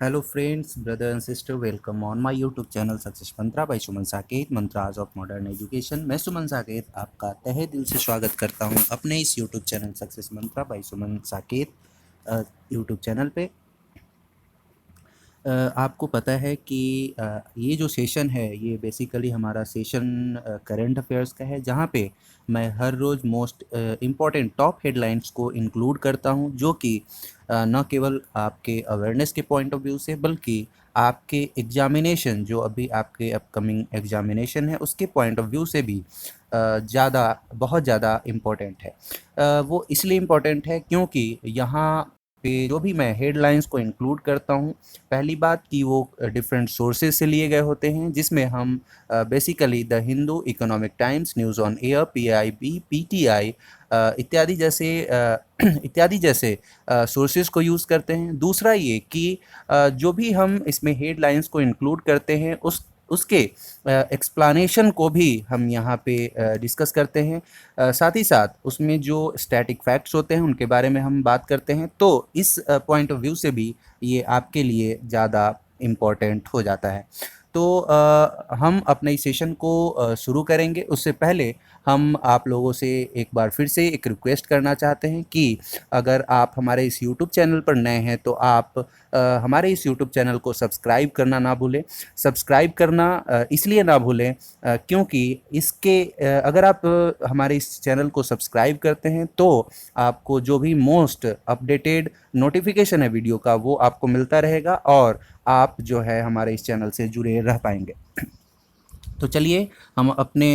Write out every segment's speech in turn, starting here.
Hello friends, brother and sister, welcome on my YouTube channel Success Mantra by Suman Saket, mantras of modern education. मैं सुमन साकेत आपका तहे दिल से स्वागत करता हूं अपने इस YouTube चैनल सक्सेस मंत्रा बाय सुमन साकेत YouTube चैनल पे। आपको पता है कि ये जो सेशन है ये बेसिकली हमारा सेशन करंट अफेयर्स का है, जहाँ पे मैं हर रोज़ मोस्ट इम्पॉर्टेंट टॉप हेडलाइंस को इंक्लूड करता हूँ, जो कि न केवल आपके अवेयरनेस के पॉइंट ऑफ व्यू से बल्कि आपके एग्जामिनेशन, जो अभी आपके अपकमिंग एग्जामिनेशन है उसके पॉइंट ऑफ व्यू से भी बहुत ज़्यादा इम्पॉर्टेंट है। वो इसलिए इम्पॉर्टेंट है क्योंकि यहाँ पे जो भी मैं हेडलाइंस को इंक्लूड करता हूँ, पहली बात कि वो डिफरेंट सोर्सेज से लिए गए होते हैं, जिसमें हम basically the Hindu, economic times, news on air, PIB, PTI इत्यादि जैसे सोर्सेज को यूज़ करते हैं। दूसरा ये कि जो भी हम इसमें हेडलाइंस को इंक्लूड करते हैं उसके एक्सप्लानेशन को भी हम यहाँ पे डिस्कस करते हैं। साथ ही साथ उसमें जो स्टैटिक फैक्ट्स होते हैं उनके बारे में हम बात करते हैं, तो इस पॉइंट ऑफ व्यू से भी ये आपके लिए ज़्यादा इम्पोर्टेंट हो जाता है। तो हम अपने इस सेशन को शुरू करेंगे उससे पहले हम आप लोगों से एक बार फिर से एक रिक्वेस्ट करना चाहते हैं कि अगर आप हमारे इस यूट्यूब चैनल पर नए हैं तो आप हमारे इस यूट्यूब चैनल को सब्सक्राइब करना ना भूलें। सब्सक्राइब करना इसलिए ना भूलें क्योंकि अगर आप हमारे इस चैनल को सब्सक्राइब करते हैं तो आपको जो भी मोस्ट अपडेटेड नोटिफिकेशन है वीडियो का वो आपको मिलता रहेगा और आप जो है हमारे इस चैनल से जुड़े रह पाएंगे। तो चलिए हम अपने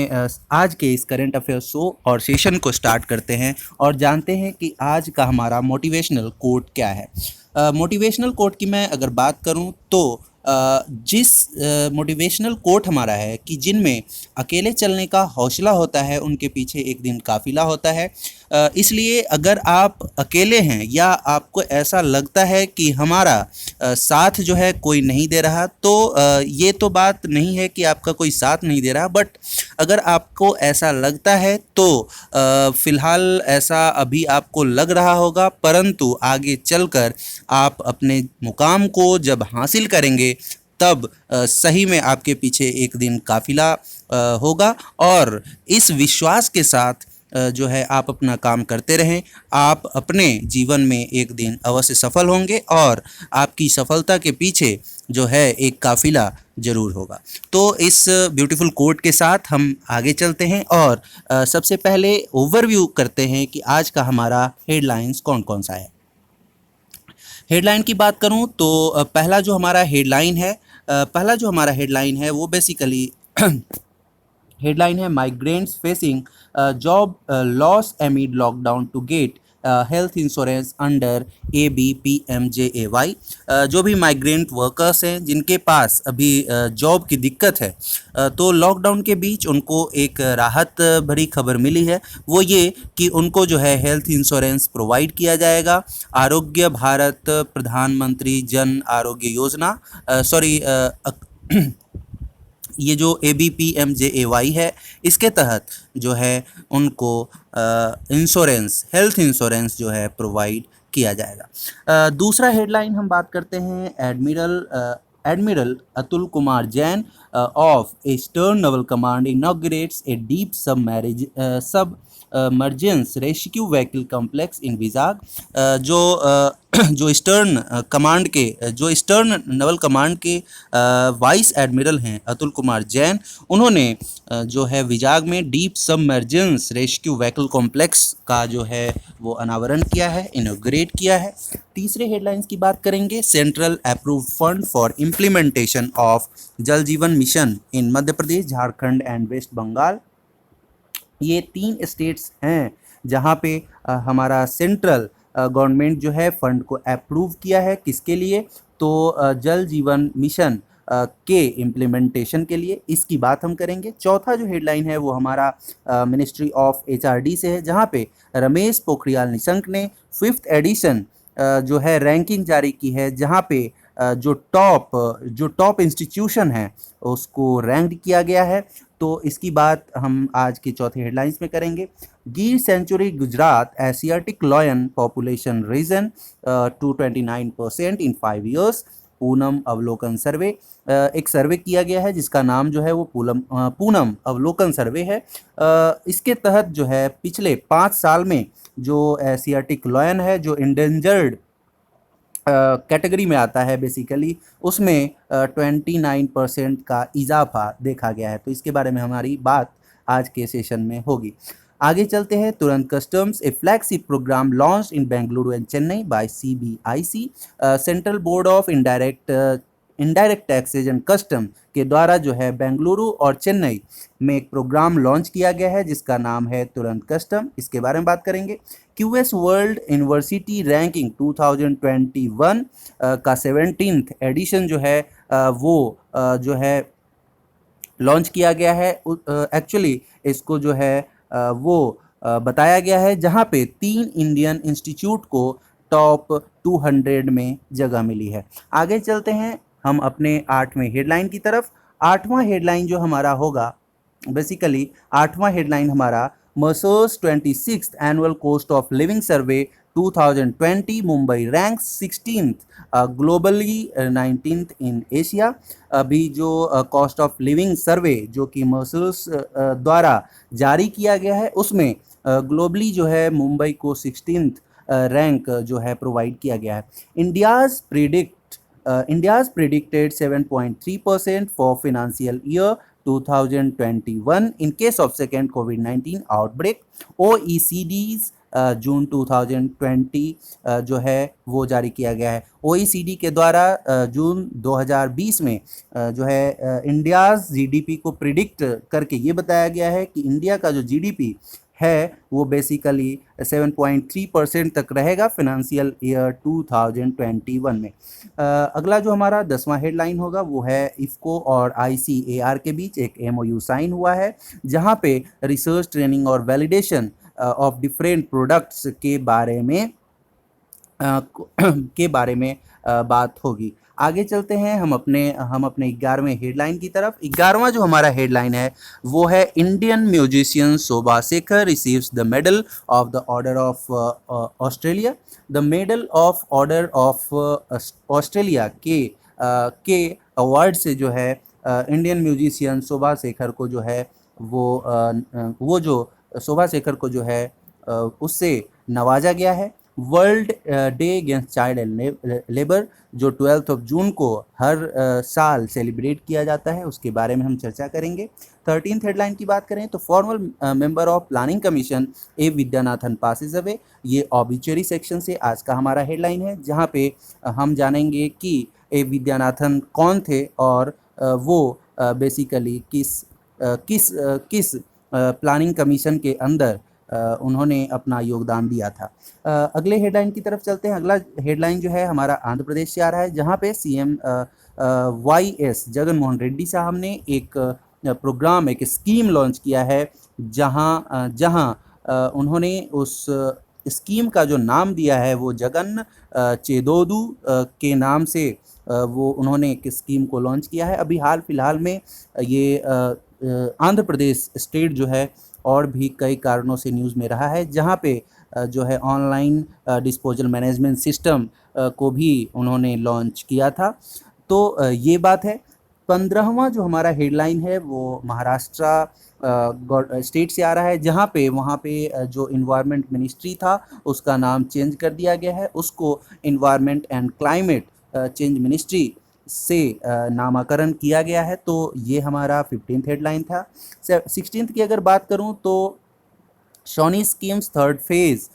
आज के इस करंट अफेयर शो और सेशन को स्टार्ट करते हैं और जानते हैं कि आज का हमारा मोटिवेशनल कोट क्या है। मोटिवेशनल कोट की मैं अगर बात करूं तो जिस मोटिवेशनल कोट हमारा है कि जिनमें अकेले चलने का हौसला होता है उनके पीछे एक दिन काफिला होता है। इसलिए अगर आप अकेले हैं या आपको ऐसा लगता है कि हमारा साथ जो है कोई नहीं दे रहा, तो ये तो बात नहीं है कि आपका कोई साथ नहीं दे रहा, बट अगर आपको ऐसा लगता है तो फ़िलहाल ऐसा अभी आपको लग रहा होगा, परंतु आगे चलकर आप अपने मुकाम को जब हासिल करेंगे तब सही में आपके पीछे एक दिन काफ़िला होगा। और इस विश्वास के साथ जो है आप अपना काम करते रहें, आप अपने जीवन में एक दिन अवश्य सफल होंगे और आपकी सफलता के पीछे जो है एक काफ़िला ज़रूर होगा। तो इस ब्यूटीफुल कोट के साथ हम आगे चलते हैं और सबसे पहले ओवरव्यू करते हैं कि आज का हमारा हेडलाइंस कौन कौन सा है। हेडलाइन की बात करूं तो पहला जो हमारा हेडलाइन है वो बेसिकली हेडलाइन है migrants facing job loss amid lockdown to get health insurance under ABPMJAY। जो भी माइग्रेंट वर्कर्स हैं जिनके पास अभी जॉब की दिक्कत है, तो लॉकडाउन के बीच उनको एक राहत भरी खबर मिली है, वो ये कि उनको जो है हेल्थ इंश्योरेंस प्रोवाइड किया जाएगा। आरोग्य भारत प्रधानमंत्री जन आरोग्य योजना ये जो ABPMJAY है, इसके तहत जो है उनको हेल्थ इंश्योरेंस जो है प्रोवाइड किया जाएगा। दूसरा हेडलाइन हम बात करते हैं admiral Atul Kumar Jain of eastern Naval command inaugurates a deep submergence rescue vehicle complex in Vizag. जो ईस्टर्न नवल कमांड के वाइस एडमिरल हैं अतुल कुमार जैन, उन्होंने जो है विजाग में deep submergence rescue vehicle complex का जो है वो अनावरण किया है, इनॉग्रेट किया है। तीसरे हेडलाइंस की बात करेंगे, central approved fund for implementation of Jal Jeevan mission in Madhya Pradesh, Jharkhand and West Bengal. ये 3 स्टेट्स हैं जहाँ पे हमारा सेंट्रल गवर्नमेंट जो है फंड को अप्रूव किया है। किसके लिए? तो जल जीवन मिशन के इम्प्लीमेंटेशन के लिए, इसकी बात हम करेंगे। चौथा जो हेडलाइन है वो हमारा मिनिस्ट्री ऑफ HRD से है, जहाँ पे रमेश पोखरियाल निशंक ने 5th एडिशन जो है रैंकिंग जारी की है, जहाँ पे जो टॉप इंस्टीट्यूशन है उसको रैंक्ड किया गया है। तो इसकी बात हम आज के चौथे हेडलाइंस में करेंगे। Gir sanctuary Gujarat Asiatic lion population risen to 29% in 5 years। Poonam Avlokan survey. एक सर्वे किया गया है जिसका नाम जो है वो पूनम अवलोकन सर्वे है। इसके तहत जो है पिछले 5 साल में जो एशियाटिक लॉयन है जो इंडेंजर्ड कैटेगरी में आता है बेसिकली, उसमें 29% का इजाफा देखा गया है। तो इसके बारे में हमारी बात आज के सेशन में होगी। आगे चलते हैं। Turant customs, a flagship programme launch in Bengaluru and Chennai by CBIC, central board of indirect taxes and custom के द्वारा जो है बेंगलुरु और चेन्नई में एक प्रोग्राम लॉन्च किया गया है जिसका नाम है तुरंत कस्टम। इसके बारे में बात करेंगे। QS वर्ल्ड यूनिवर्सिटी रैंकिंग 2021 का 17th एडिशन जो है वो जो है लॉन्च किया गया है। एक्चुअली इसको जो है वो बताया गया है जहाँ पे 3 इंडियन इंस्टीट्यूट को टॉप 200 में जगह मिली है। आगे चलते हैं हम अपने 8वें हेडलाइन की तरफ। 8वां हेडलाइन जो हमारा होगा बेसिकली 8वां हेडलाइन हमारा मर्सर्स 26th annual cost of living survey 2020 Mumbai ranks 16th globally 19th in Asia. अभी जो कॉस्ट ऑफ लिविंग सर्वे जो कि मर्सर्स द्वारा जारी किया गया है उसमें ग्लोबली जो है मुंबई को 16th रैंक जो है प्रोवाइड किया गया है। India's predicted 7.3% for financial year 2021 in case of second COVID-19 outbreak। OECD's जून 2020 जो है वो जारी किया गया है। OECD के द्वारा जून 2020 में जो है इंडियाज़ GDP को प्रिडिक्ट करके ये बताया गया है कि इंडिया का जो GDP है वो बेसिकली 7.3% तक रहेगा फिनेंशियल ईयर 2021 में। अगला जो हमारा 10वां हेडलाइन होगा वो है इफ़को और ICAR के बीच एक MOU साइन हुआ है जहां पे रिसर्च, ट्रेनिंग और वैलिडेशन ऑफ डिफरेंट प्रोडक्ट्स के बारे में बात होगी। आगे चलते हैं हम अपने 11वें हेडलाइन की तरफ। 11वां जो हमारा हेडलाइन है वो है Indian musician Shobha Shekhar receives the medal of the order of Australia. The medal of order of Australia के अवार्ड से जो है इंडियन म्यूजिशियन शोभा शेखर को जो है वो जो शोभा शेखर को जो है उससे नवाजा गया है। World day against child labour जो 12 जून को हर साल सेलिब्रेट किया जाता है उसके बारे में हम चर्चा करेंगे। 13th हेडलाइन की बात करें तो formal member of planning commission A Vaidyanathan passes away. ये ऑबिचुअरी सेक्शन से आज का हमारा हेडलाइन है जहाँ पे हम जानेंगे कि ए विद्यानाथन कौन थे और वो बेसिकली किस प्लानिंग कमीशन के अंदर उन्होंने अपना योगदान दिया था। अगले हेडलाइन की तरफ चलते हैं। अगला हेडलाइन जो है हमारा आंध्र प्रदेश से आ रहा है जहाँ पे CM YS जगन मोहन रेड्डी साहब ने एक प्रोग्राम एक स्कीम लॉन्च किया है जहाँ उन्होंने उस स्कीम का जो नाम दिया है वो जगन चेदोदू के नाम से वो उन्होंने एक स्कीम को लॉन्च किया है। अभी हाल फिलहाल में ये आंध्र प्रदेश स्टेट जो है और भी कई कारणों से न्यूज़ में रहा है जहाँ पे जो है ऑनलाइन डिस्पोजल मैनेजमेंट सिस्टम को भी उन्होंने लॉन्च किया था। तो ये बात है। 15वां जो हमारा हेडलाइन है वो महाराष्ट्र स्टेट से आ रहा है जहाँ पे वहाँ पे जो इन्वायरमेंट मिनिस्ट्री था उसका नाम चेंज कर दिया गया है, उसको environment and climate change ministry से नामकरण किया गया है। तो ये हमारा 15th हेडलाइन था। 16th की अगर बात करूं तो SAUNI schemes third phase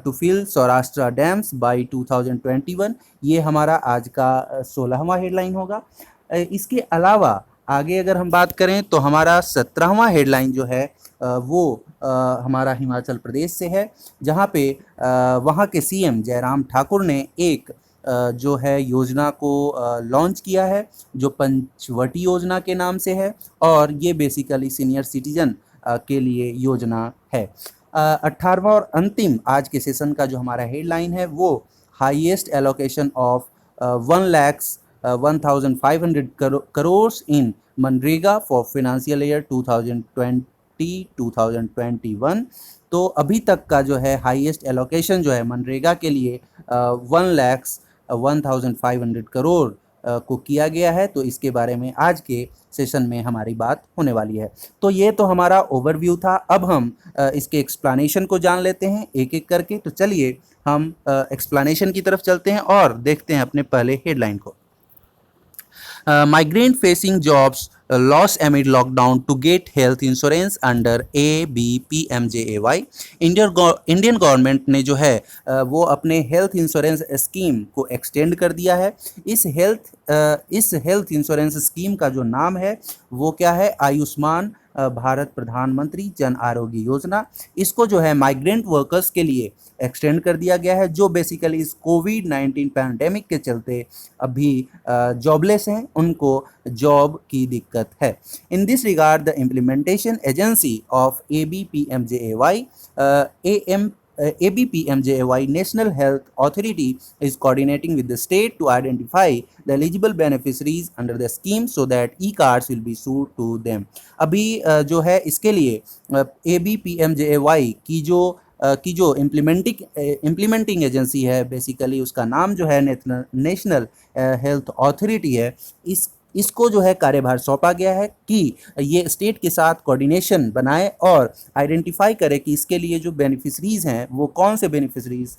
to fill Saurashtra dams by 2021 ये हमारा आज का 16वां हेडलाइन होगा। इसके अलावा आगे अगर हम बात करें तो हमारा 17वां हेडलाइन जो है वो हमारा हिमाचल प्रदेश से है जहाँ पे वहाँ के CM जयराम ठाकुर ने एक जो है योजना को लॉन्च किया है जो पंचवटी योजना के नाम से है और ये बेसिकली सीनियर सिटीजन के लिए योजना है। 18वां और अंतिम आज के सेशन का जो हमारा हेडलाइन है वो highest allocation of 1,01,500 crore in MNREGA for financial year 2020-2021। तो अभी तक का जो है हाईएस्ट एलोकेशन जो है मनरेगा के लिए 1,01,500 करोड़ को किया गया है, तो इसके बारे में आज के सेशन में हमारी बात होने वाली है। तो ये तो हमारा ओवरव्यू था। अब हम इसके एक्सप्लेनेशन को जान लेते हैं एक एक करके। तो चलिए हम एक्सप्लेनेशन की तरफ चलते हैं और देखते हैं अपने पहले हेडलाइन को। Migrant facing jobs loss amid lockdown to get health insurance under ABPMJAY। Indian government ने जो है वो अपने हेल्थ इंश्योरेंस स्कीम को एक्सटेंड कर दिया है। इस हेल्थ इंश्योरेंस स्कीम का जो नाम है वो क्या है? आयुष्मान भारत प्रधानमंत्री जन आरोग्य योजना। इसको जो है माइग्रेंट वर्कर्स के लिए एक्सटेंड कर दिया गया है, जो बेसिकली इस कोविड-19 पैंडेमिक के चलते अभी जॉबलेस हैं, उनको जॉब की दिक्कत है। In this regard the implementation agency of ABPMJAY National Health Authority is coordinating with the state to identify the eligible beneficiaries under the scheme so that e-cards will be issued to them। अभी जो है इसके लिए ABPMJAY की जो implementing agency है, basically उसका नाम जो है नेशनल हेल्थ अथॉरिटी है। इसको जो है कार्यभार सौंपा गया है कि ये स्टेट के साथ कोऑर्डिनेशन बनाए और आइडेंटिफाई करे कि इसके लिए जो बेनिफिशरीज़ हैं वो कौन से बेनिफिशरीज़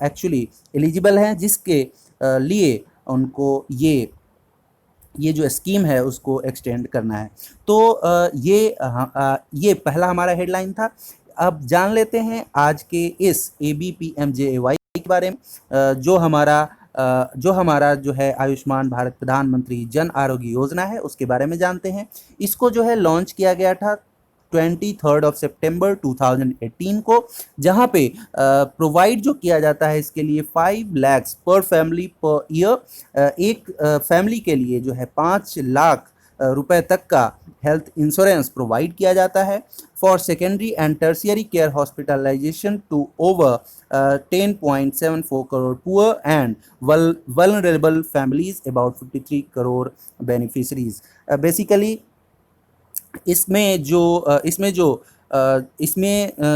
एक्चुअली एलिजिबल हैं, जिसके लिए उनको ये जो स्कीम है उसको एक्सटेंड करना है। तो ये पहला हमारा हेडलाइन था। अब जान लेते हैं आज के इस ABPMJAY के बारे में, जो हमारा जो है आयुष्मान भारत प्रधानमंत्री जन आरोग्य योजना है उसके बारे में जानते हैं। इसको जो है लॉन्च किया गया था 23 सितंबर 2018 को, जहां पे प्रोवाइड जो किया जाता है इसके लिए 5 लाख पर फैमिली पर ईयर। एक फैमिली के लिए जो है 5 लाख रुपए तक का हेल्थ इंश्योरेंस प्रोवाइड किया जाता है for secondary and tertiary care hospitalisation to over 10.74 crore poor and vulnerable families, about 53 crore beneficiaries. Basically इसमें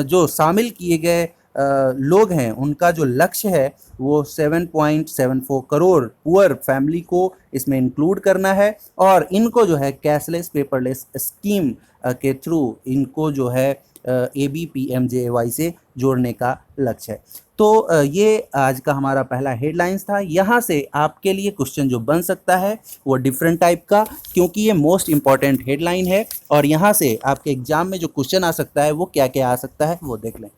जो शामिल किए गए लोग हैं उनका जो लक्ष्य है वो 7.74 करोड़ पुअर फैमिली को इसमें इंक्लूड करना है, और इनको जो है कैशलेस पेपरलेस स्कीम के थ्रू इनको जो है ABPMJAY से जोड़ने का लक्ष्य है। तो ये आज का हमारा पहला हेडलाइंस था। यहाँ से आपके लिए क्वेश्चन जो बन सकता है वो डिफरेंट टाइप का, क्योंकि ये मोस्ट इम्पॉर्टेंट हेडलाइन है और यहाँ से आपके एग्जाम में जो क्वेश्चन आ सकता है वो क्या क्या आ सकता है वो देख लें।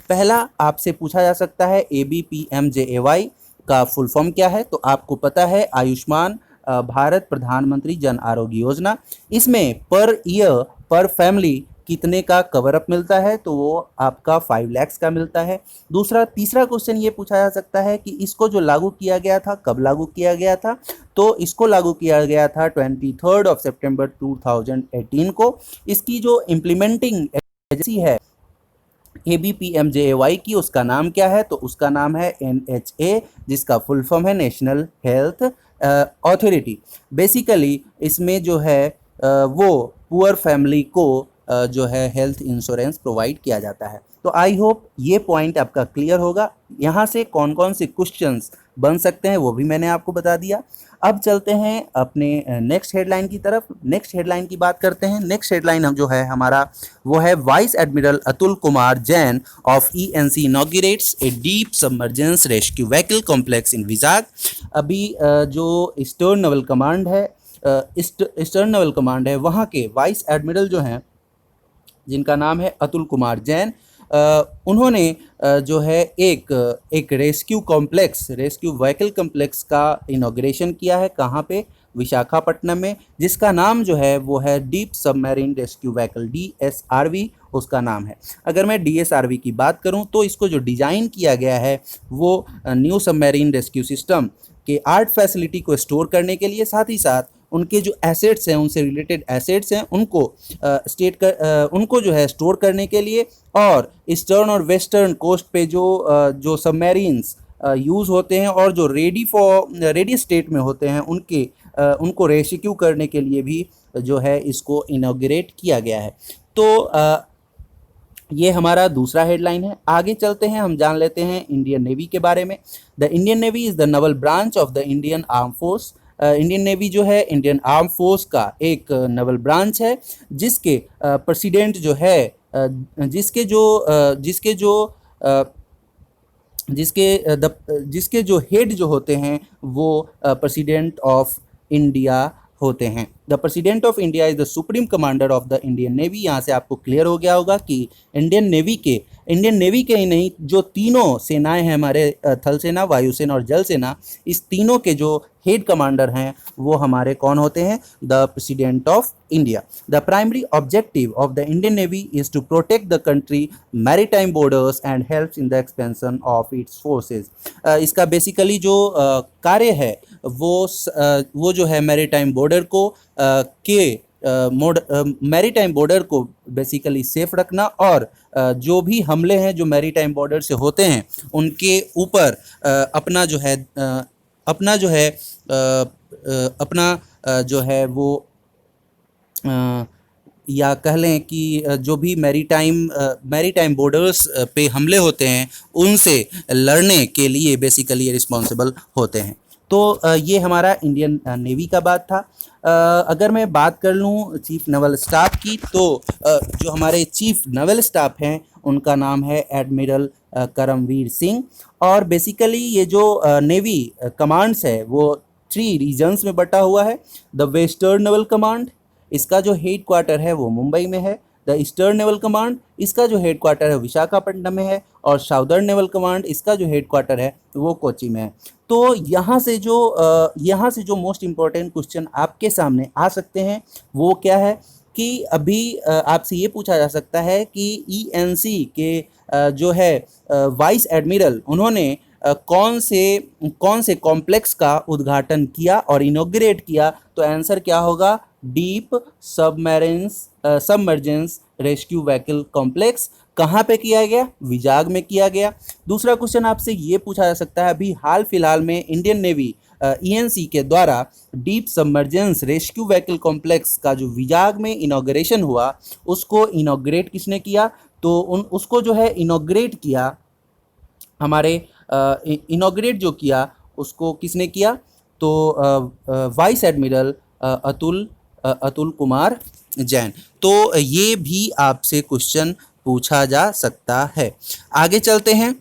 पहला आपसे पूछा जा सकता है ABPMJAY का फुल फॉर्म क्या है? तो आपको पता है आयुष्मान भारत प्रधानमंत्री जन आरोग्य योजना। इसमें पर ईयर पर फैमिली कितने का कवर अप मिलता है? तो वो आपका 5 लाख का मिलता है। तीसरा क्वेश्चन ये पूछा जा सकता है कि इसको जो लागू किया गया था, कब लागू किया गया था? तो इसको लागू किया गया था 23 सितंबर 2018 को। इसकी जो इम्प्लीमेंटिंग एजेंसी है ABPMJAY की, उसका नाम क्या है? तो उसका नाम है NHA, जिसका फुल फॉर्म है नेशनल हेल्थ अथॉरिटी। बेसिकली इसमें जो है वो पुअर फैमिली को जो है हेल्थ इंश्योरेंस प्रोवाइड किया जाता है। तो आई होप ये पॉइंट आपका क्लियर होगा। यहाँ से कौन कौन से क्वेश्चंस बन सकते हैं वो भी मैंने आपको बता दिया। अब चलते हैं अपने नेक्स्ट हेडलाइन की तरफ। नेक्स्ट हेडलाइन की बात करते हैं। नेक्स्ट हेडलाइन हम जो है हमारा वो है vice admiral Atul Kumar Jain of ENC inaugurates a deep submergence rescue vehicle complex in Vizag. अभी जो ईस्टर्न नेवल कमांड है वहाँ के वाइस एडमिरल जो हैं, जिनका नाम है अतुल कुमार जैन, उन्होंने जो है एक रेस्क्यू व्हीकल कॉम्प्लेक्स का इनॉग्रेशन किया है। कहाँ पे? विशाखापट्टनम में, जिसका नाम जो है वो है deep submarine rescue vehicle, DSRV उसका नाम है। अगर मैं DSRV की बात करूं तो इसको जो डिज़ाइन किया गया है वो न्यू सबमरीन रेस्क्यू सिस्टम के आर्ट फैसिलिटी को स्टोर करने के लिए, साथ ही साथ उनके जो एसेट्स हैं, उनसे रिलेटेड एसेट्स हैं, उनको जो है स्टोर करने के लिए, और ईस्टर्न और वेस्टर्न कोस्ट पे जो सबमरीन्स यूज़ होते हैं और जो रेडी स्टेट में होते हैं उनको रेस्क्यू करने के लिए भी जो है इसको इनॉग्रेट किया गया है। तो ये हमारा दूसरा हेडलाइन है। आगे चलते हैं, हम जान लेते हैं इंडियन नेवी के बारे में। The Indian navy is the Naval branch of the Indian arm force. Indian navy जो है इंडियन आर्म फोर्स का एक नवल ब्रांच है, जिसके प्रेसिडेंट जो है जिसके जो जिसके जो जिसके जो हेड जो होते हैं वो प्रेसिडेंट ऑफ इंडिया होते हैं। The president of India is the supreme commander of the Indian navy. यहाँ से आपको क्लियर हो गया होगा कि इंडियन नेवी के ही नहीं, जो तीनों सेनाएं हैं हमारे, थल सेना, वायुसेना और जल सेना, इस तीनों के जो हेड कमांडर हैं वो हमारे कौन होते हैं? The president of India. The primary objective of the Indian navy is to protect the country maritime borders and helps in the expansion of its forces. इसका बेसिकली जो कार्य है वो जो है मैरीटाइम बॉर्डर को मैरीटाइम बॉर्डर को basically safe रखना, और जो भी हमले हैं जो मैरीटाइम बॉर्डर से होते हैं उनके ऊपर अपना जो है वो या कह लें कि जो भी मैरीटाइम बॉर्डर्स पे हमले होते हैं उनसे लड़ने के लिए बेसिकली रिस्पॉन्सिबल होते हैं। तो ये हमारा इंडियन नेवी का बात था। अगर मैं बात कर लूँ चीफ नवल स्टाफ की, तो जो हमारे चीफ नवल स्टाफ हैं उनका नाम है एडमिरल करमवीर सिंह। और बेसिकली ये जो नेवी कमांड्स है वो 3 रीजन्स में बटा हुआ है। द वेस्टर्न नेवल कमांड, इसका जो हेड क्वार्टर है वो मुंबई में है। द ईस्टर्न नेवल कमांड, इसका जो हेड क्वार्टर है विशाखापट्टनम में है। और साउदर्न नेवल कमांड, इसका जो हेड क्वार्टर है वो कोच्चि में है। तो यहाँ से जो मोस्ट इम्पॉर्टेंट क्वेश्चन आपके सामने आ सकते हैं वो क्या है कि अभी आपसे ये पूछा जा सकता है कि ENC के जो है वाइस एडमिरल, उन्होंने कौन से कॉम्प्लेक्स का उद्घाटन किया और इनॉग्रेट किया? तो आंसर क्या होगा? Deep submergence rescue vehicle complex. कहाँ पे किया गया? विजाग में किया गया। दूसरा क्वेश्चन आपसे ये पूछा जा सकता है, अभी हाल फिलहाल में इंडियन नेवी ENC के द्वारा deep submergence rescue vehicle complex का जो विजाग में इनॉग्रेशन हुआ, उसको इनॉग्रेट किसने किया? तो उसको जो है इनॉग्रेट किया हमारे इनॉग्रेट जो किया उसको किसने किया? तो वाइस एडमिरल अतुल कुमार जैन। तो ये भी आपसे क्वेश्चन पूछा जा सकता है। आगे चलते हैं।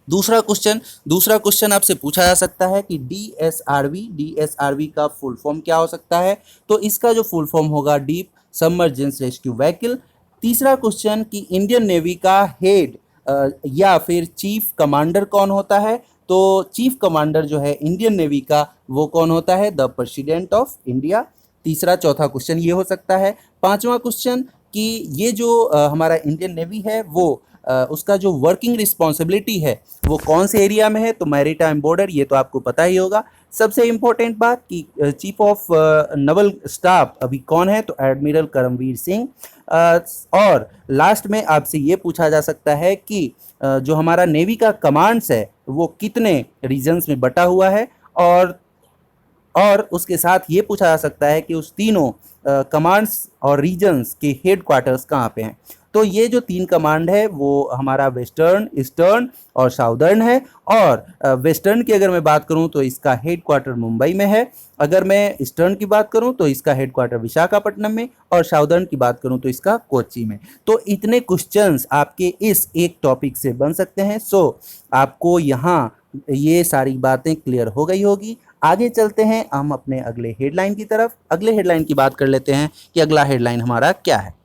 दूसरा क्वेश्चन आपसे पूछा जा सकता है कि DSRV का फुल फॉर्म क्या हो सकता है? तो इसका जो फुल फॉर्म होगा डीप सबमर्जेंस रेस्क्यू व्हीकल। तीसरा क्वेश्चन कि इंडियन नेवी का हेड या फिर चीफ कमांडर कौन होता है? तो चीफ कमांडर जो है इंडियन नेवी का वो कौन होता है? The president of India. तीसरा चौथा क्वेश्चन ये हो सकता है। पांचवा क्वेश्चन कि ये जो हमारा इंडियन नेवी है वो उसका जो वर्किंग रिस्पॉन्सिबिलिटी है वो कौन से एरिया में है? तो मैरीटाइम बॉर्डर, ये तो आपको पता ही होगा। सबसे इम्पोर्टेंट बात कि चीफ ऑफ नवल स्टाफ अभी कौन है? तो एडमिरल करमवीर सिंह। और लास्ट में आपसे ये पूछा जा सकता है कि जो हमारा नेवी का कमांड्स है वो कितने रीजन्स में बटा हुआ है, और उसके साथ ये पूछा जा सकता है कि उस तीनों कमांड्स और रीजन्स के हेड क्वार्टर्स कहाँ पे हैं। तो ये जो 3 कमांड है वो हमारा वेस्टर्न, ईस्टर्न और साउदर्न है। और वेस्टर्न की अगर मैं बात करूं तो इसका हेड क्वार्टर मुंबई में है। अगर मैं ईस्टर्न की बात करूं तो इसका हेड क्वार्टर विशाखापट्टनम में, और साउदर्न की बात करूं तो इसका कोच्चि में। तो इतने क्वेश्चंस आपके इस एक टॉपिक से बन सकते हैं। सो आपको यहाँ ये सारी बातें क्लियर हो गई होगी। आगे चलते हैं हम अपने अगले हेडलाइन की तरफ। अगले हेडलाइन की बात कर लेते हैं कि अगला हेडलाइन हमारा क्या है।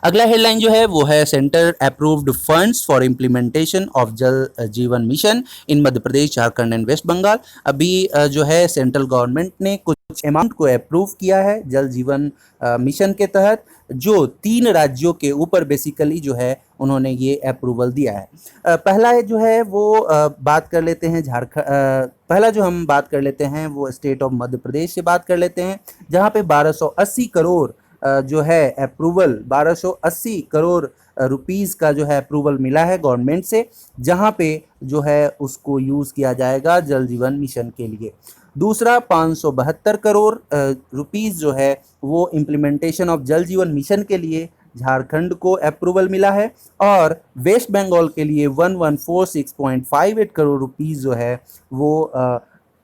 अगला हेडलाइन जो है वो है centre approved funds for implementation of Jal Jeevan mission in Madhya Pradesh, Jharkhand and West Bengal. अभी जो है सेंट्रल गवर्नमेंट ने कुछ अमाउंट को अप्रूव किया है जल जीवन मिशन के तहत, जो 3 राज्यों के ऊपर बेसिकली जो है उन्होंने ये अप्रूवल दिया है। पहला जो है वो बात कर लेते हैं पहला जो हम बात कर लेते हैं वो स्टेट ऑफ मध्य प्रदेश से बात कर लेते हैं, जहाँ पे 1280 करोड़ जो है अप्रूवल, 1280 करोड़ रुपीस का जो है अप्रूवल मिला है गवर्नमेंट से, जहां पे जो है उसको यूज़ किया जाएगा जल जीवन मिशन के लिए। दूसरा 572 करोड़ रुपीस जो है वो implementation of Jal Jeevan mission के लिए झारखंड को अप्रूवल मिला है। और वेस्ट बंगाल के लिए 1146.58 करोड़ रुपीस जो है वो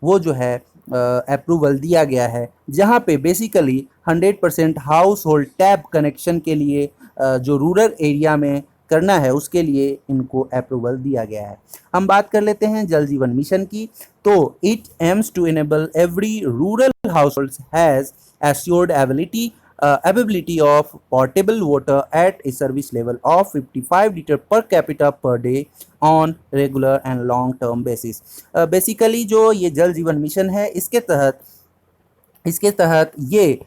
वो जो है अप्रूवल दिया गया है, जहाँ पे basically 100% house hold tap connection के लिए जो रूरल एरिया में करना है उसके लिए इनको अप्रूवल दिया गया है। हम बात कर लेते हैं जल जीवन मिशन की। तो it aims to enable every rural house has assured availability of portable water at a service level of 55 liter per capita per day on regular and long term basis। Basically जो ये जल Jeevan mission है इसके तहत ये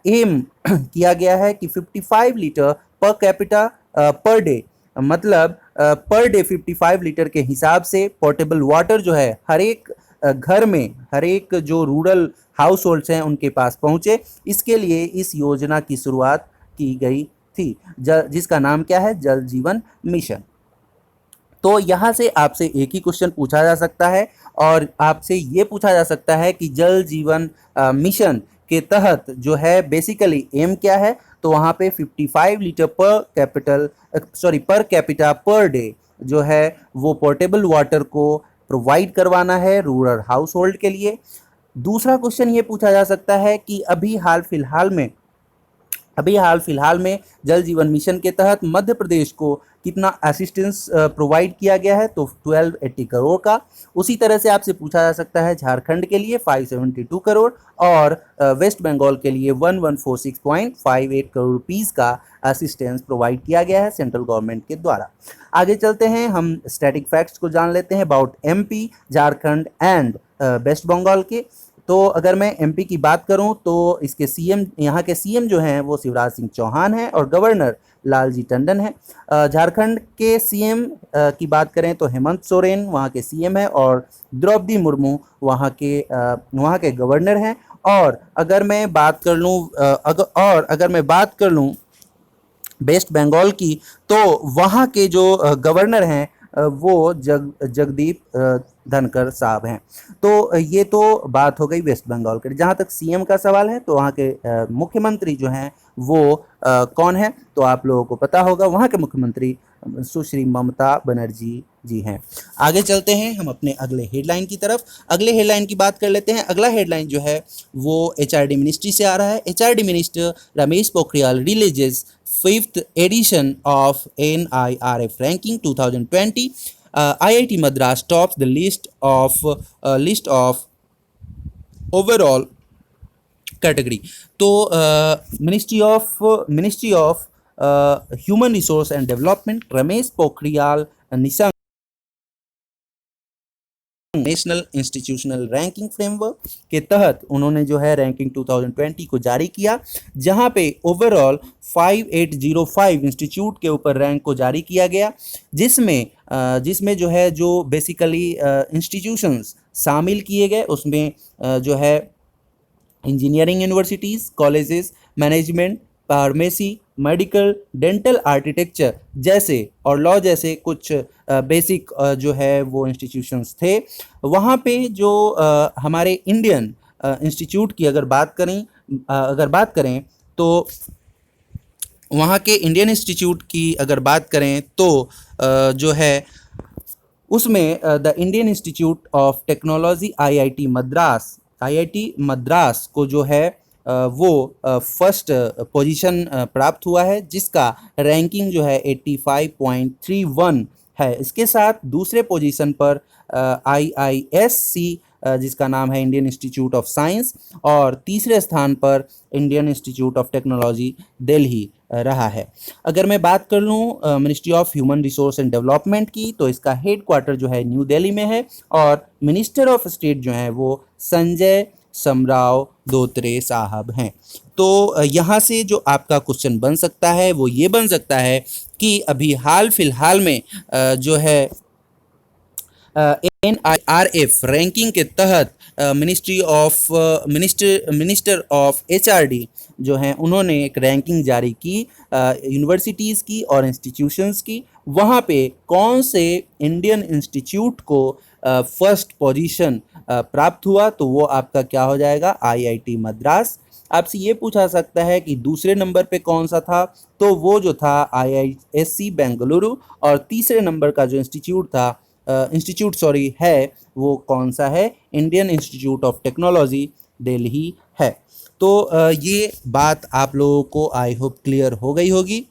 M किया गया है कि 55 litre per capita per day, मतलब पर डे 55 लीटर के हिसाब से पोर्टेबल वाटर जो है हर एक घर में, हर एक जो रूरल हाउस होल्ड्स हैं उनके पास पहुँचे। इसके लिए इस योजना की शुरुआत की गई थी, जिसका नाम क्या है, जल जीवन मिशन। तो यहाँ से आपसे एक ही क्वेश्चन पूछा जा सकता है और आपसे ये पूछा जा सकता है कि जल जीवन मिशन के तहत जो है बेसिकली एम क्या है। तो वहाँ पे 55 litre per capita per day जो है वो पोर्टेबल वाटर को प्रोवाइड करवाना है रूरल हाउस होल्ड के लिए। दूसरा क्वेश्चन ये पूछा जा सकता है कि अभी हाल फिलहाल में जल जीवन मिशन के तहत मध्य प्रदेश को कितना असिस्टेंस प्रोवाइड किया गया है, तो 1280 करोड़ का। उसी तरह से आपसे पूछा जा सकता है झारखंड के लिए 572 करोड़ और वेस्ट बंगाल के लिए 1146.58 करोड़ रुपीस का असिस्टेंस प्रोवाइड किया गया है सेंट्रल गवर्नमेंट के द्वारा। आगे चलते हैं, हम स्टैटिक फैक्ट्स को जान लेते हैं about MP, Jharkhand and West Bengal के। तो अगर मैं एमपी की बात करूं तो इसके सीएम, यहाँ के सीएम जो हैं वो शिवराज सिंह चौहान हैं और गवर्नर लालजी टंडन है। झारखंड के सीएम की बात करें तो हेमंत सोरेन वहाँ के सीएम है और द्रौपदी मुर्मू वहाँ के गवर्नर हैं। और अगर मैं बात कर लूँ वेस्ट बंगाल की, तो वहाँ के जो गवर्नर हैं वो जगदीप धनखड़ साहब हैं। तो ये तो बात हो गई वेस्ट बंगाल के। जहाँ तक सीएम का सवाल है तो वहाँ के मुख्यमंत्री जो हैं वो कौन है, तो आप लोगों को पता होगा, वहाँ के मुख्यमंत्री सुश्री ममता बनर्जी जी हैं। आगे चलते हैं हम अपने अगले हेडलाइन की तरफ। अगले हेडलाइन की बात कर लेते हैं। अगला हेडलाइन जो है वो एचआरडी मिनिस्ट्री से आ रहा है। HRD minister Ramesh Pokhriyal releases 5th edition of NIRF ranking 2020. IIT Madras tops the list of overall category। तो ministry of human resource and development Ramesh Pokhriyal Nishank national institutional ranking framework के तहत उन्होंने जो है रैंकिंग 2020 को जारी किया, जहां पे ओवरऑल 5805 इंस्टीट्यूट के ऊपर रैंक को जारी किया गया, जिसमें जो है जो बेसिकली इंस्टीट्यूशंस शामिल किए गए उसमें जो है engineering universities, colleges, management, pharmacy, medical, dental, architecture जैसे और लॉ जैसे कुछ बेसिक जो है वो इंस्टीट्यूशंस थे। वहाँ पे जो हमारे इंडियन इंस्टीट्यूट की अगर बात करें तो वहाँ के इंडियन इंस्टीट्यूट की अगर बात करें तो जो है उसमें the Indian institute of technology IIT Madras को जो है वो फर्स्ट पोजीशन प्राप्त हुआ है, जिसका रैंकिंग जो है 85.31 है। इसके साथ दूसरे पोजीशन पर IISC जिसका नाम है इंडियन इंस्टीट्यूट ऑफ साइंस, और तीसरे स्थान पर Indian institute of technology Delhi रहा है। अगर मैं बात कर लूँ ministry of human resource and development की, तो इसका हेड क्वार्टर जो है न्यू दिल्ली में है और मिनिस्टर ऑफ स्टेट जो है वो संजय समराव धोत्रे साहब हैं। तो यहाँ से जो आपका क्वेश्चन बन सकता है वो ये बन सकता है कि अभी हाल फिलहाल में जो है NIRF रैंकिंग के तहत मिनिस्टर ऑफ HRD जो हैं उन्होंने एक रैंकिंग जारी की यूनिवर्सिटीज़ की और इंस्टीट्यूशंस की। वहाँ पे कौन से इंडियन इंस्टीट्यूट को फर्स्ट पोजीशन प्राप्त हुआ, तो वो आपका क्या हो जाएगा, IIT मद्रास। आपसे ये पूछा सकता है कि दूसरे नंबर पे कौन सा था, तो वो जो था IISC बेंगलुरु, और तीसरे नंबर का जो इंस्टीट्यूट था इंस्टीट्यूट सॉरी है वो कौन सा है? Indian institute of technology Delhi है। तो ये बात आप लोगों को आई होप क्लियर हो गई होगी।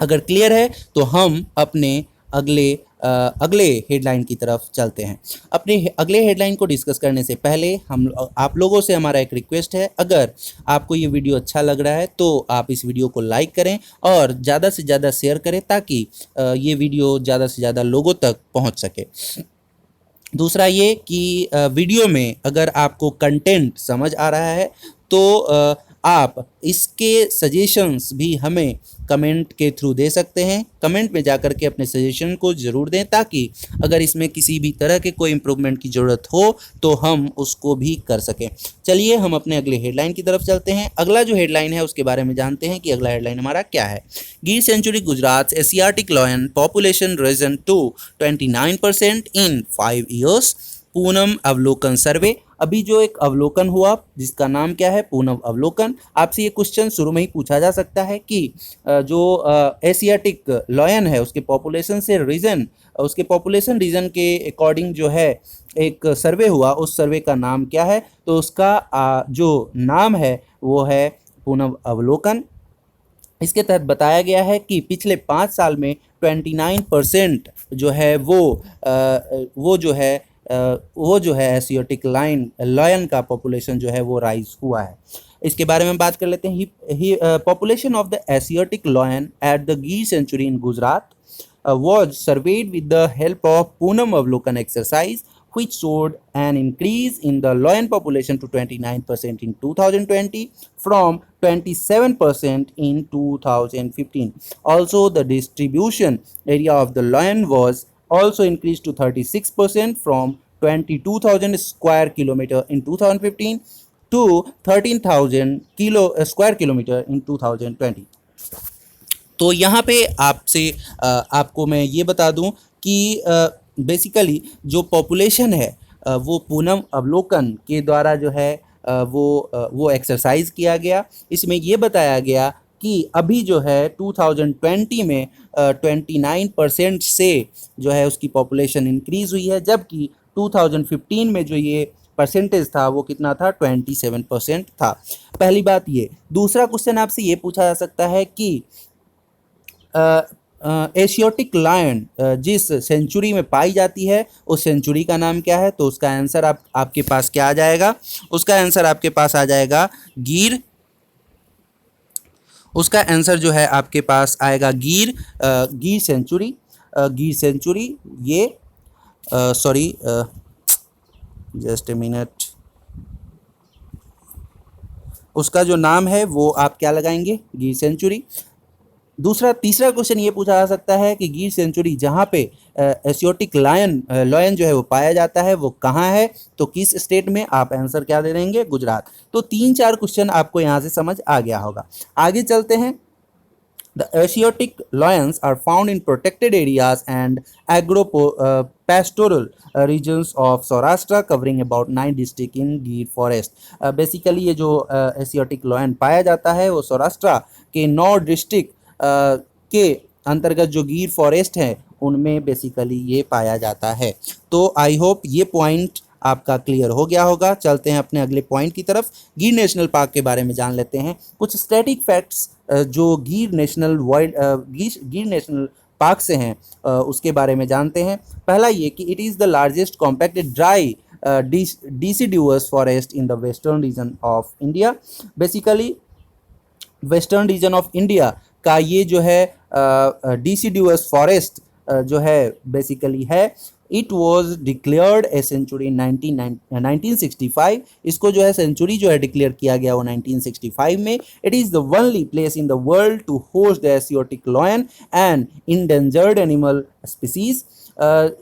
अगर क्लियर है तो हम अपने अगले हेडलाइन की तरफ चलते हैं। अपने अगले हेडलाइन को डिस्कस करने से पहले हम आप लोगों से हमारा एक रिक्वेस्ट है, अगर आपको ये वीडियो अच्छा लग रहा है तो आप इस वीडियो को लाइक करें और ज़्यादा से ज़्यादा शेयर करें ताकि ये वीडियो ज़्यादा से ज़्यादा लोगों तक पहुंच सके। दूसरा ये कि वीडियो में अगर आपको कंटेंट समझ आ रहा है तो आप इसके सजेशंस भी हमें कमेंट के थ्रू दे सकते हैं। कमेंट में जाकर के अपने सजेशन को ज़रूर दें ताकि अगर इसमें किसी भी तरह के कोई इम्प्रूवमेंट की ज़रूरत हो तो हम उसको भी कर सकें। चलिए हम अपने अगले हेडलाइन की तरफ चलते हैं। अगला जो हेडलाइन है उसके बारे में जानते हैं कि अगला हेडलाइन हमारा क्या है। Gir sanctuary Gujarat Asiatic lion population risen to 29% in 5 years. Poonam Avlokan survey. अभी जो एक अवलोकन हुआ जिसका नाम क्या है? पूनम अवलोकन। आपसे ये क्वेश्चन शुरू में ही पूछा जा सकता है कि जो एशियाटिक लॉयन है उसके पॉपुलेशन से रीजन, उसके पॉपुलेशन रीजन के अकॉर्डिंग जो है एक सर्वे हुआ, उस सर्वे का नाम क्या है? तो उसका जो नाम है वो है पूनम अवलोकन। इसके तहत बताया गया है कि पिछले 5 साल में 29% जो है वो जो है एशियाटिक लायन का पॉपुलेशन जो है वो राइज हुआ है। इसके बारे में बात कर लेते हैं। Population of the Asiatic lion at the Gir sanctuary in Gujarat was surveyed with the help of Poonam Avlokan exercise, which showed an increase in the lion population to 29% in 2020 from 27% in 2015. Also, the distribution area of the lion was also increased to 36% from 22,000 square kilometer in 2015 to 13,000 square kilometer in 2020. तो यहाँ पे आपको मैं ये बता दूं कि basically जो पॉपुलेशन है वो पूनम अवलोकन के द्वारा जो है वो एक्सरसाइज किया गया। इसमें ये बताया गया कि अभी जो है 2020 में 29% से जो है उसकी पॉपुलेशन इंक्रीज़ हुई है, जबकि 2015 में जो ये परसेंटेज था वो कितना था? 27% था। पहली बात ये। दूसरा क्वेश्चन आपसे ये पूछा जा सकता है कि एशियाटिक लायन जिस सेंचुरी में पाई जाती है उस सेंचुरी का नाम क्या है? तो उसका आंसर आपके पास क्या आ जाएगा? उसका आंसर आपके पास आ जाएगा गिर। उसका आंसर जो है आपके पास आएगा गिर सेंचुरी। गिर सेंचुरी ये सॉरी जस्ट ए मिनट, उसका जो नाम है वो आप क्या लगाएंगे? गिर सेंचुरी। तीसरा क्वेश्चन ये पूछा जा सकता है कि गिर सेंचुरी जहाँ पे एशियाटिक लायन जो है वो पाया जाता है वो कहाँ है? तो किस स्टेट में? आप आंसर क्या दे देंगे? गुजरात। तो 3-4 क्वेश्चन आपको यहाँ से समझ आ गया होगा। आगे चलते हैं। The Asiatic lions are found in protected areas and agro-pastoral regions of Saurashtra, covering about 9 districts in Gir forest. Basically ये जो एशियाटिक लायन पाया जाता है वो सौराष्ट्र के 9 डिस्ट्रिक्ट के अंतर्गत जो गिर फॉरेस्ट है उनमें बेसिकली ये पाया जाता है। तो आई होप ये पॉइंट आपका क्लियर हो गया होगा। चलते हैं अपने अगले पॉइंट की तरफ। गिर नेशनल पार्क के बारे में जान लेते हैं। कुछ स्टैटिक फैक्ट्स जो गिर नेशनल पार्क से हैं उसके बारे में जानते हैं। पहला ये कि it is the largest compacted dry deciduous forest in the western region of India. Basically western region of India का ये जो है deciduous फॉरेस्ट जो है बेसिकली है। It was declared a sanctuary in 1965। इसको जो है सेंचुरी जो है डिक्लेयर किया गया वो 1965 में। It is the only place in the world to host the Asiatic lion and endangered animal species.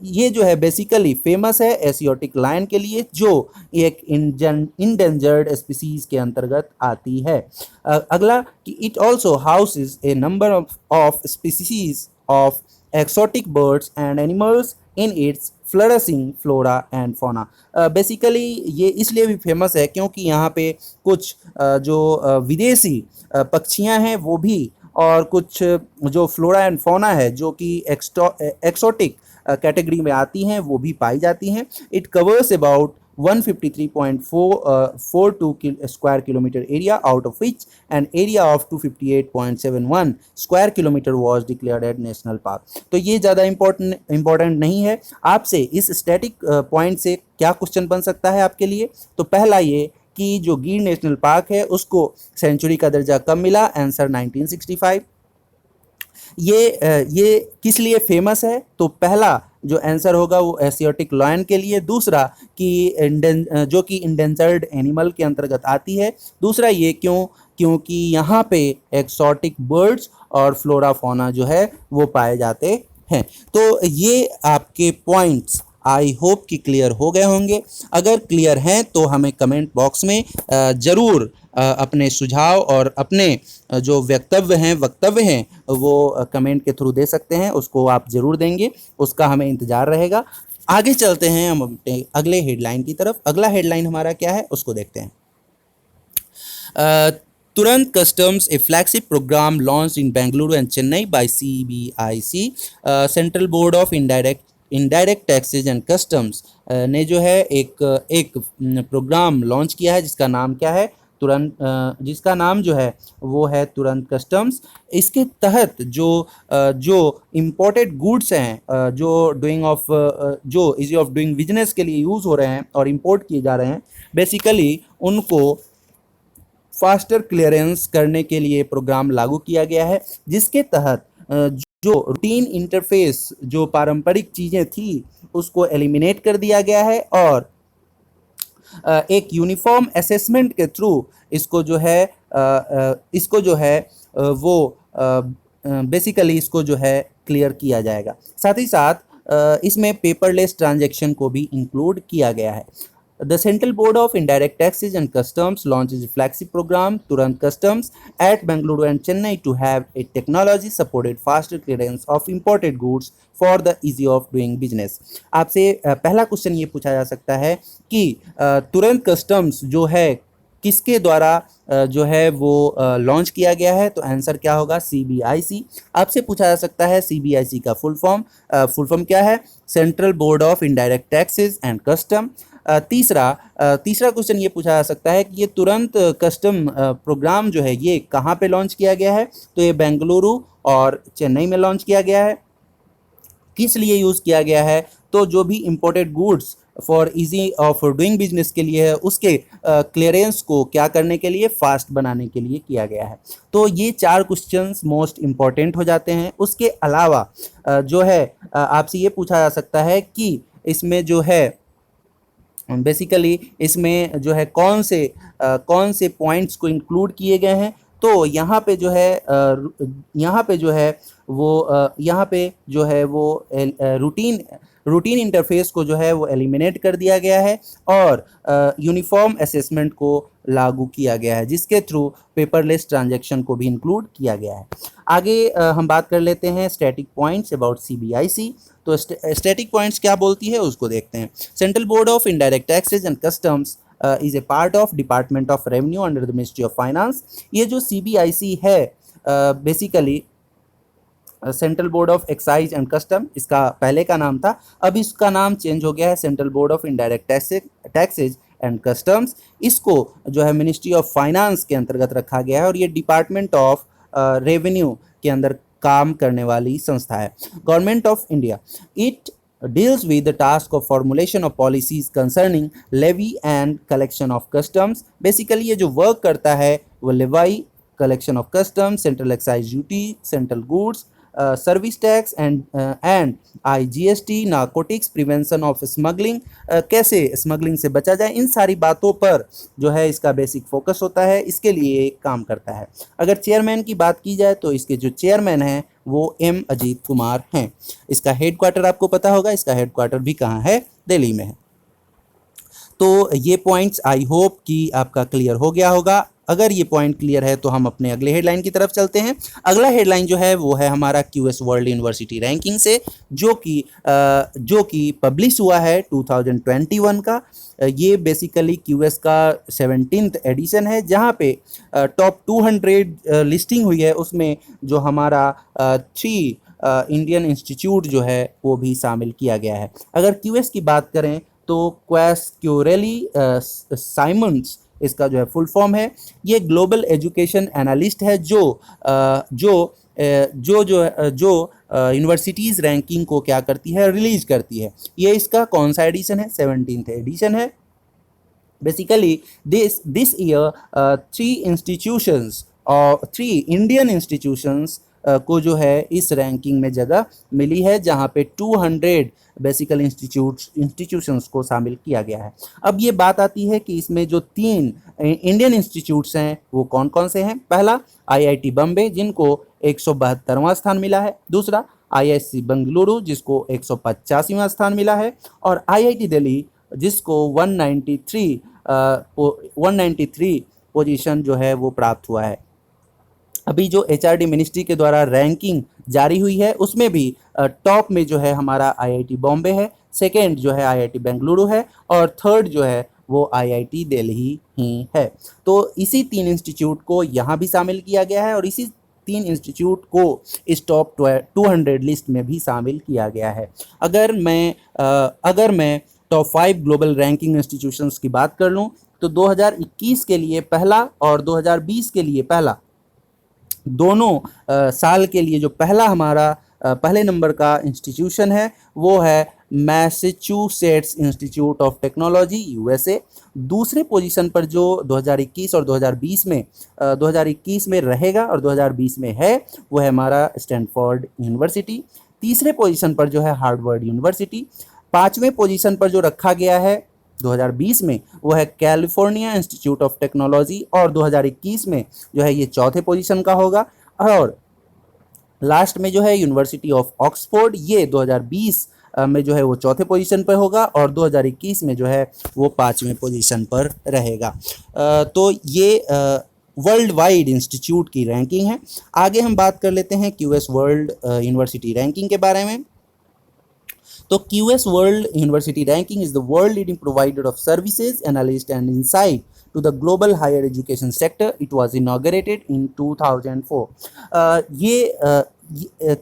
ये जो है बेसिकली फेमस है एशियाटिक लायन के लिए जो एक इंडेंजर्ड स्पीसीज के अंतर्गत आती है। अगला कि it also houses A number of species of exotic birds and animals in its flourishing flora and fauna. Basically ये इसलिए भी फेमस है क्योंकि यहाँ पे कुछ जो विदेशी पक्षियाँ हैं वो भी, और कुछ जो फ्लोरा एंड फौना है जो कि एक्सोटिक कैटेगरी में आती हैं वो भी पाई जाती हैं। It covers about 153.42 square kilometre area, out of which an area of 258.71 square kilometre was declared at national park. तो ये ज़्यादा इंपॉर्टेंट नहीं है। आपसे इस स्टैटिक पॉइंट से क्या क्वेश्चन बन सकता है आपके लिए? तो पहला ये कि जो गिर नेशनल पार्क है उसको सेंचुरी का दर्जा कब मिला? आंसर 1965। ये किस लिए फेमस है? तो पहला जो आंसर होगा वो एशियाटिक लायन के लिए, दूसरा कि जो कि इंडेंजर्ड एनिमल के अंतर्गत आती है, दूसरा ये क्योंकि यहाँ पे एक्सोटिक बर्ड्स और फ्लोरा फौना जो है वो पाए जाते हैं। तो ये आपके पॉइंट्स आई होप कि क्लियर हो गए होंगे। अगर क्लियर हैं तो हमें कमेंट बॉक्स में ज़रूर अपने सुझाव और अपने जो वक्तव्य हैं वो कमेंट के थ्रू दे सकते हैं, उसको आप ज़रूर देंगे, उसका हमें इंतज़ार रहेगा। आगे चलते हैं हम अपने अगले हेडलाइन की तरफ। अगला हेडलाइन हमारा क्या है उसको देखते हैं। Turant customs, a flagship programme launch in Bengaluru and Chennai by CBIC, central board of indirect taxes and customs ने जो है एक प्रोग्राम लॉन्च किया है जिसका नाम क्या है? जिसका नाम जो है वो है तुरंत कस्टम्स। इसके तहत जो इम्पोर्टेड गुड्स हैं जो इजी ऑफ डूइंग बिजनेस के लिए यूज़ हो रहे हैं और इंपोर्ट किए जा रहे हैं, बेसिकली उनको फास्टर क्लियरेंस करने के लिए प्रोग्राम लागू किया गया है, जिसके तहत जो रूटीन इंटरफेस जो पारंपरिक चीज़ें थी उसको एलिमिनेट कर दिया गया है और एक यूनिफॉर्म असेसमेंट के थ्रू इसको जो है वो बेसिकली इसको जो है क्लियर किया जाएगा। साथ ही साथ इसमें पेपरलेस ट्रांजैक्शन को भी इंक्लूड किया गया है। The Central Board of Indirect Taxes and Customs launches a flagship program, Turant Customs, at Bengaluru and Chennai to have a technology-supported faster clearance of imported goods for the ease of doing business. आपसे पहला question ये पूछा जा सकता है कि तुरंत customs जो है किसके द्वारा जो है वो लॉन्च किया गया है? तो आंसर क्या होगा? CBIC। आपसे पूछा जा सकता है CBIC का फुल फॉर्म क्या है? Central board of indirect taxes and custom. तीसरा क्वेश्चन ये पूछा जा सकता है कि ये तुरंत कस्टम प्रोग्राम जो है ये कहाँ पे लॉन्च किया गया है? तो ये बेंगलुरु और चेन्नई में लॉन्च किया गया है। किस लिए यूज़ किया गया है? तो जो भी imported goods for easy of doing business के लिए है उसके क्लियरेंस को क्या करने के लिए? फास्ट बनाने के लिए किया गया है। तो ये 4 क्वेश्चंस मोस्ट इम्पॉर्टेंट हो जाते हैं। उसके अलावा जो है आपसे ये पूछा जा सकता है कि इसमें जो है बेसिकली इसमें जो है कौन से पॉइंट्स को इंक्लूड किए गए हैं? तो यहाँ पे जो है वो रूटीन इंटरफेस को जो है वो एलिमिनेट कर दिया गया है और यूनिफॉर्म असेसमेंट को लागू किया गया है, जिसके थ्रू पेपरलेस ट्रांजैक्शन को भी इंक्लूड किया गया है। आगे हम बात कर लेते हैं स्टैटिक पॉइंट्स अबाउट CBIC। तो स्टैटिक पॉइंट्स क्या बोलती है उसको देखते हैं। Central board of indirect taxes and customs is a part of department of revenue under the ministry of finance. ये जो CBIC है basically central board of excise and custom, इसका पहले का नाम था, अब इसका नाम चेंज हो गया है central board of indirect taxes and customs. इसको जो है मिनिस्ट्री ऑफ फाइनेंस के अंतर्गत रखा गया है और ये डिपार्टमेंट ऑफ रेवेन्यू के अंदर काम करने वाली संस्था है। Government of India, it deals with the task of formulation of policies concerning levy and collection of customs। Basically ये जो वर्क करता है वो levy, collection of custom, central excise duty, central goods, service tax and IGST, narcotics, prevention of smuggling, कैसे smuggling से बचा जाए, इन सारी बातों पर जो है इसका बेसिक फोकस होता है, इसके लिए काम करता है। अगर चेयरमैन की बात की जाए तो इसके जो चेयरमैन हैं वो M अजीत कुमार हैं। इसका हेडक्वार्टर आपको पता होगा, इसका हेडक्वार्टर भी कहाँ है? दिल्ली में है। तो ये पॉइंट्स आई होप कि आपका क्लियर हो गया होगा। अगर ये पॉइंट क्लियर है तो हम अपने अगले हेडलाइन की तरफ चलते हैं। अगला हेडलाइन जो है वो है हमारा QS वर्ल्ड यूनिवर्सिटी रैंकिंग से, जो कि पब्लिश हुआ है 2021 का। ये बेसिकली QS का 17th एडिशन है, जहाँ पे टॉप 200 लिस्टिंग हुई है। उसमें जो हमारा 3 इंडियन इंस्टीट्यूट जो है वो भी शामिल किया गया है। अगर क्यूएस की बात करें तो क्वेस क्यूरेली साइमंड्स इसका जो है फुल फॉर्म है। ये ग्लोबल एजुकेशन एनालिस्ट है जो यूनिवर्सिटीज़ रैंकिंग को क्या करती है, रिलीज करती है। ये इसका कौन सा एडिशन है, 17th एडिशन है। Basically this year three Indian institutions को जो है इस रैंकिंग में जगह मिली है, जहां पे 200 बेसिकल इंस्टीट्यूशंस को शामिल किया गया है। अब ये बात आती है कि इसमें जो 3 इंडियन इंस्टीट्यूट्स हैं वो कौन कौन से हैं। पहला आईआईटी बम्बे जिनको 172वां स्थान मिला है, दूसरा आईआईएससी बेंगलुरु जिसको 185वां स्थान मिला है, और आईआईटी दिल्ली जिसको 193 पोजीशन जो है वो प्राप्त हुआ है। अभी जो एचआरडी मिनिस्ट्री के द्वारा रैंकिंग जारी हुई है उसमें भी टॉप में जो है हमारा आईआईटी बॉम्बे है, सेकेंड जो है आईआईटी बेंगलुरु है, और थर्ड जो है वो आईआईटी दिल्ली ही है। तो इसी 3 इंस्टीट्यूट को यहाँ भी शामिल किया गया है और इसी 3 इंस्टीट्यूट को इस टॉप 200 लिस्ट में भी शामिल किया गया है। अगर मैं टॉप 5 ग्लोबल रैंकिंग इंस्टीट्यूशंस की बात कर लूँ तो 2021 के लिए पहला और 2020 के लिए पहला, दोनों साल के लिए जो पहला हमारा पहले नंबर का इंस्टीट्यूशन है वो है Massachusetts institute of technology USA. दूसरे पोजीशन पर जो 2021 और 2020 में रहेगा और 2020 में है वो है हमारा स्टैनफोर्ड यूनिवर्सिटी। तीसरे पोजीशन पर जो है हार्वर्ड यूनिवर्सिटी। 5वें पोजीशन पर जो रखा गया है 2020 में वो है कैलिफोर्निया इंस्टीट्यूट ऑफ टेक्नोलॉजी, और 2021 में जो है ये चौथे पोजीशन का होगा। और लास्ट में जो है यूनिवर्सिटी ऑफ ऑक्सफोर्ड, ये 2020 में जो है वो चौथे पोजीशन पर होगा और 2021 में जो है वो 5वें पोजीशन पर रहेगा। तो ये वर्ल्ड वाइड इंस्टीट्यूट की रैंकिंग है। आगे हम बात कर लेते हैं क्यूएस वर्ल्ड यूनिवर्सिटी रैंकिंग के बारे में। तो QS World University Ranking is the world leading provider of services, analysis and insight to the global higher education sector. It was inaugurated in 2004. ये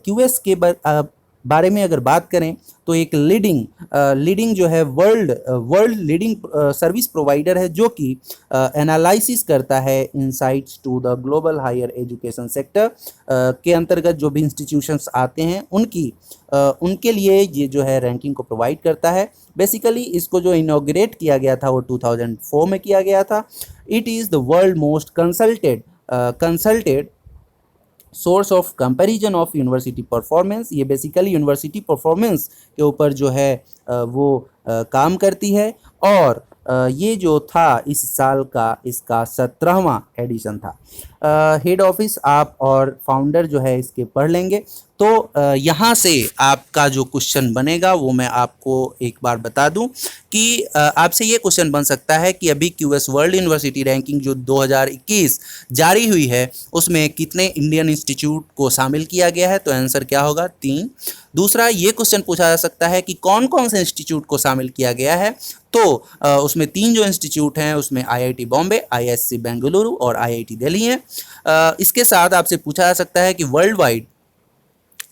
QS के बारे में अगर बात करें तो एक लीडिंग जो है वर्ल्ड लीडिंग सर्विस प्रोवाइडर है जो कि एनालिसिस करता है insights to the global higher education sector के अंतर्गत जो भी इंस्टीट्यूशंस आते हैं उनके लिए ये जो है रैंकिंग को प्रोवाइड करता है। बेसिकली इसको जो इनॉग्रेट किया गया था वो 2004 में किया गया था। It is the world most consulted source of comparison of university performance. ये बेसिकली यूनिवर्सिटी परफॉर्मेंस के ऊपर जो है वो काम करती है, और ये जो था इस साल का इसका 17वां एडिशन था। हेड ऑफिस आप और फाउंडर जो है इसके पढ़ लेंगे। तो यहाँ से आपका जो क्वेश्चन बनेगा वो मैं आपको एक बार बता दूं कि आपसे ये क्वेश्चन बन सकता है कि अभी क्यूएस वर्ल्ड यूनिवर्सिटी रैंकिंग जो 2021 जारी हुई है उसमें कितने इंडियन इंस्टीट्यूट को शामिल किया गया है, तो आंसर क्या होगा, 3। दूसरा ये क्वेश्चन पूछा जा सकता है कि कौन कौन से इंस्टीट्यूट को शामिल किया गया है, तो उसमें 3 जो इंस्टीट्यूट हैं उसमें आईआईटी बॉम्बे, आईआईएससी बेंगलुरु और आईआईटी दिल्ली हैं। इसके साथ आपसे पूछा जा सकता है कि वर्ल्ड वाइड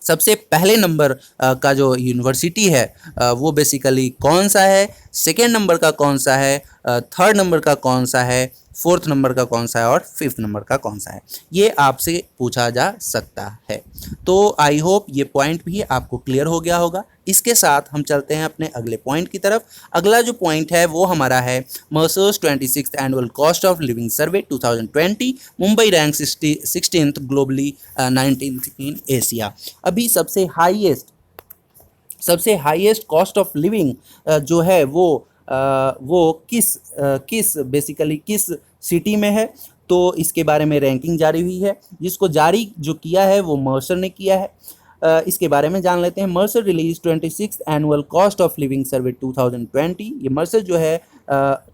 सबसे पहले नंबर का जो यूनिवर्सिटी है वो बेसिकली कौन सा है, सेकेंड नंबर का कौन सा है, थर्ड नंबर का कौन सा है, फोर्थ नंबर का कौन सा है और फिफ्थ नंबर का कौन सा है, ये आपसे पूछा जा सकता है। तो आई होप ये पॉइंट भी आपको क्लियर हो गया होगा। इसके साथ हम चलते हैं अपने अगले पॉइंट की तरफ। अगला जो पॉइंट है वो हमारा है मर्सर्स 26th annual cost of living survey 2020, Mumbai rank 16th globally 19th in Asia. अभी सबसे हाईएस्ट कॉस्ट ऑफ लिविंग जो है वो किस सिटी में है, तो इसके बारे में रैंकिंग जारी हुई है, जिसको जारी जो किया है वो मर्सर ने किया है। इसके बारे में जान लेते हैं। Mercer release 26th annual cost of living survey 2020। ये मर्सर जो है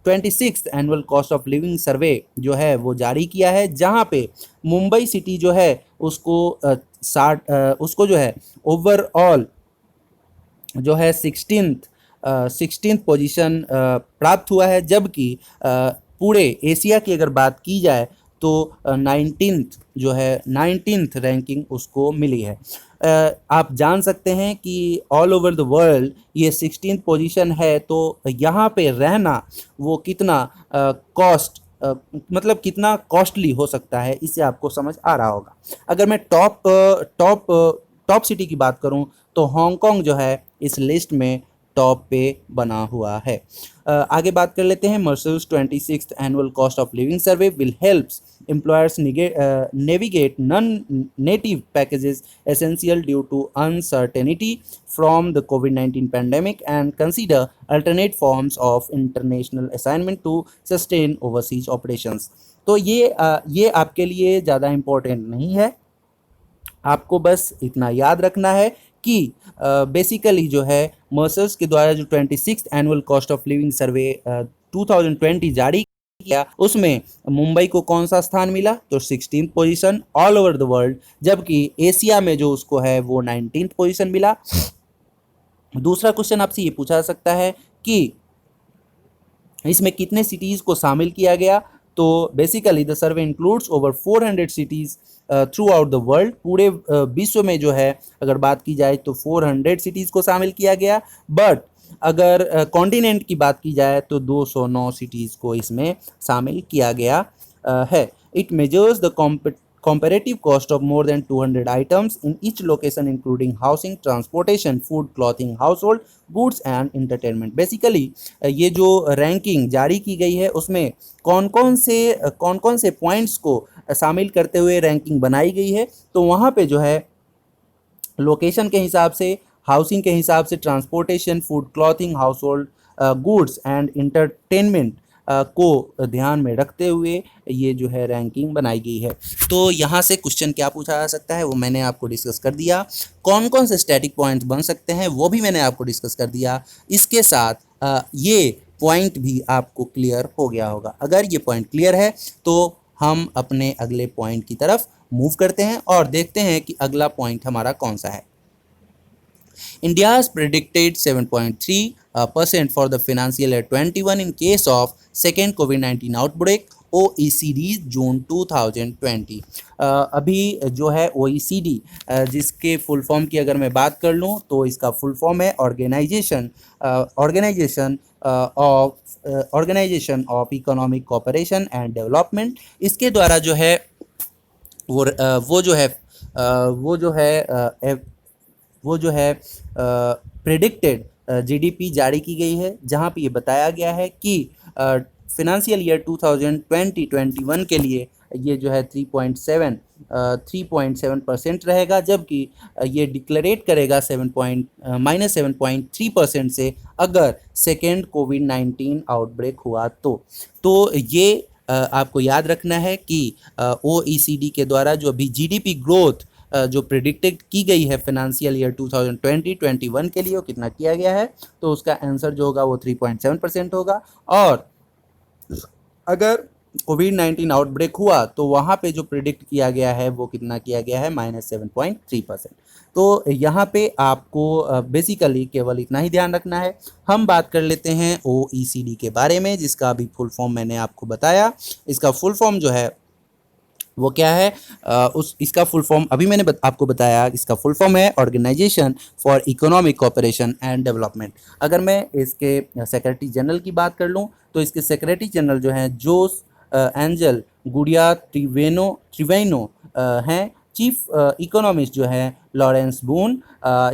26th annual cost of living survey जो है वो जारी किया है, जहाँ पे मुंबई सिटी जो है उसको जो है ओवरऑल जो है 16th पोजीशन प्राप्त हुआ है, जबकि पूरे एशिया की अगर बात की जाए तो 19th रैंकिंग उसको मिली है। आप जान सकते हैं कि ऑल ओवर द वर्ल्ड ये 16th पोजीशन है, तो यहाँ पे रहना वो कितना कॉस्ट मतलब कितना कॉस्टली हो सकता है, इससे आपको समझ आ रहा होगा। अगर मैं टॉप टॉप सिटी की बात करूं तो हांगकांग जो है इस लिस्ट में टॉप पे बना हुआ है। आगे बात कर लेते हैं। मर्सर्स 26th annual cost of living survey will helps employers navigate non-native packages essential due to uncertainty from the COVID-19 pandemic and consider alternate forms of international assignment to sustain overseas operations। तो ये आपके लिए ज़्यादा important नहीं है, आपको बस इतना याद रखना है कि बेसिकली जो है मर्सर्स के द्वारा जो 26th annual cost of living survey 2020 जारी किया, उसमें मुंबई को कौन सा स्थान मिला, तो 16th position all over the world, जबकि एशिया में जो उसको है वो 19th पोजीशन मिला। दूसरा क्वेश्चन आपसे ये पूछा जा सकता है कि इसमें कितने सिटीज़ को शामिल किया गया, तो basically the survey includes over 400 cities through out the world. पूरे विश्व में जो है अगर बात की जाए तो 400 सिटीज़ को शामिल किया गया, बट अगर कॉन्टिनेंट की बात की जाए तो 209 सिटीज़ को इसमें शामिल किया गया है। It measures the comparative cost of more than 200 items in each location including housing, transportation, food, clothing, household goods and entertainment। Basically ये जो रैंकिंग जारी की गई है उसमें कौन कौन से पॉइंट्स को शामिल करते हुए रैंकिंग बनाई गई है, तो वहाँ पे जो है लोकेशन के हिसाब से, हाउसिंग के हिसाब से, transportation, food, clothing, house hold goods and entertainment को ध्यान में रखते हुए ये जो है रैंकिंग बनाई गई है। तो यहाँ से क्वेश्चन क्या पूछा जा सकता है वो मैंने आपको डिस्कस कर दिया। कौन कौन से स्टैटिक पॉइंट्स बन सकते हैं वो भी मैंने आपको डिस्कस कर दिया। इसके साथ ये पॉइंट भी आपको क्लियर हो गया होगा। अगर ये पॉइंट क्लियर है तो हम अपने अगले पॉइंट की तरफ मूव करते हैं और देखते हैं कि अगला पॉइंट हमारा कौन सा है। India has predicted 7.3% for the financial year 21 in case of second COVID-19 outbreak, OECD जून 2020। अभी जो है OECD जिसके फुल फॉर्म की अगर मैं बात कर लूँ तो इसका फुल फॉर्म है organisation of economic cooperation and development. इसके द्वारा जो है वो जो है प्रेडिक्टेड जीडीपी जारी की गई है, जहां पे ये बताया गया है कि फिनेंशियल ईयर 2020-21 के लिए ये जो है 3.7% रहेगा, जबकि ये डिक्लेरेट करेगा -7.3% से अगर सेकेंड कोविड-19 आउटब्रेक हुआ तो ये आपको याद रखना है कि OECD के द्वारा जो अभी जीडीपी ग्रोथ जो प्रिडिक्टेड की गई है फिनेंशियल ईयर 2020-21 के लिए वो कितना किया गया है, तो उसका आंसर जो होगा वो 3.7% होगा। और अगर कोविड-19 आउटब्रेक हुआ तो वहाँ पे जो प्रिडिक्ट किया गया है वो कितना किया गया है, -7.3%। तो यहाँ पे आपको बेसिकली केवल इतना ही ध्यान रखना है। हम बात कर लेते हैं OECD के बारे में, जिसका अभी फुल फॉर्म मैंने आपको बताया। इसका फुल फॉर्म जो है वो क्या है, इसका फुल फॉर्म अभी मैंने आपको बताया। इसका फुल फॉर्म है organisation for economic cooperation and development. अगर मैं इसके सेक्रेटरी जनरल की बात कर लूँ तो इसके सेक्रेटरी जनरल जो हैं जोस एंजल गुडिया ट्रिवेनो हैं। चीफ इकोनॉमिस्ट जो है लॉरेंस बून।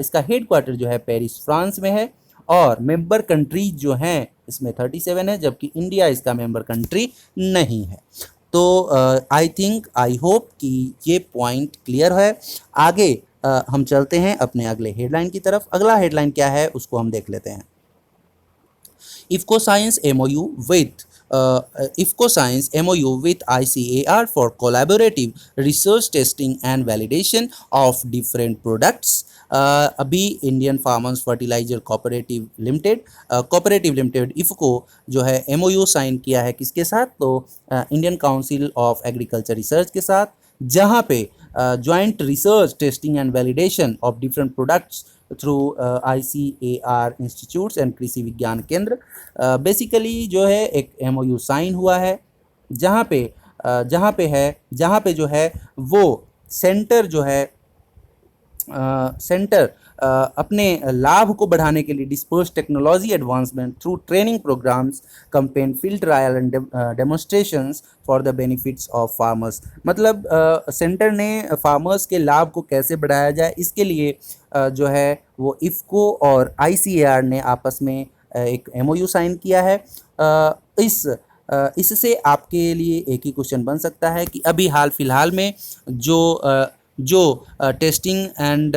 इसका हेड क्वार्टर जो है पेरिस फ्रांस में है। और मेंबर कंट्रीज जो हैं इसमें 37 है, जबकि इंडिया इसका मेंबर कंट्री नहीं है। तो आई होप कि ये पॉइंट क्लियर है। आगे हम चलते हैं अपने अगले हेडलाइन की तरफ। अगला हेडलाइन क्या है उसको हम देख लेते हैं। IFFCO signs MOU with ICAR for collaborative research, testing and validation of different products। अभी Indian farmers fertiliser cooperative limited IFFCO जो है MOU साइन किया है किसके साथ, तो Indian council of agriculture research के साथ, जहाँ पे joint research, testing and validation of different products through ICAR institutes and कृषि विज्ञान केंद्र। बेसिकली जो है एक MOU साइन हुआ है, जहाँ पे जो है वो सेंटर जो है सेंटर अपने लाभ को बढ़ाने के लिए disperse technology advancement through training programmes, campaign, field trial and demonstrations for the benefits of farmers. मतलब सेंटर ने फार्मर्स के लाभ को कैसे बढ़ाया जाए, इसके लिए जो है वो इफ़को और ICAR ने आपस में एक MOU साइन किया है। इससे आपके लिए एक ही क्वेश्चन बन सकता है कि अभी हाल फिलहाल में जो testing and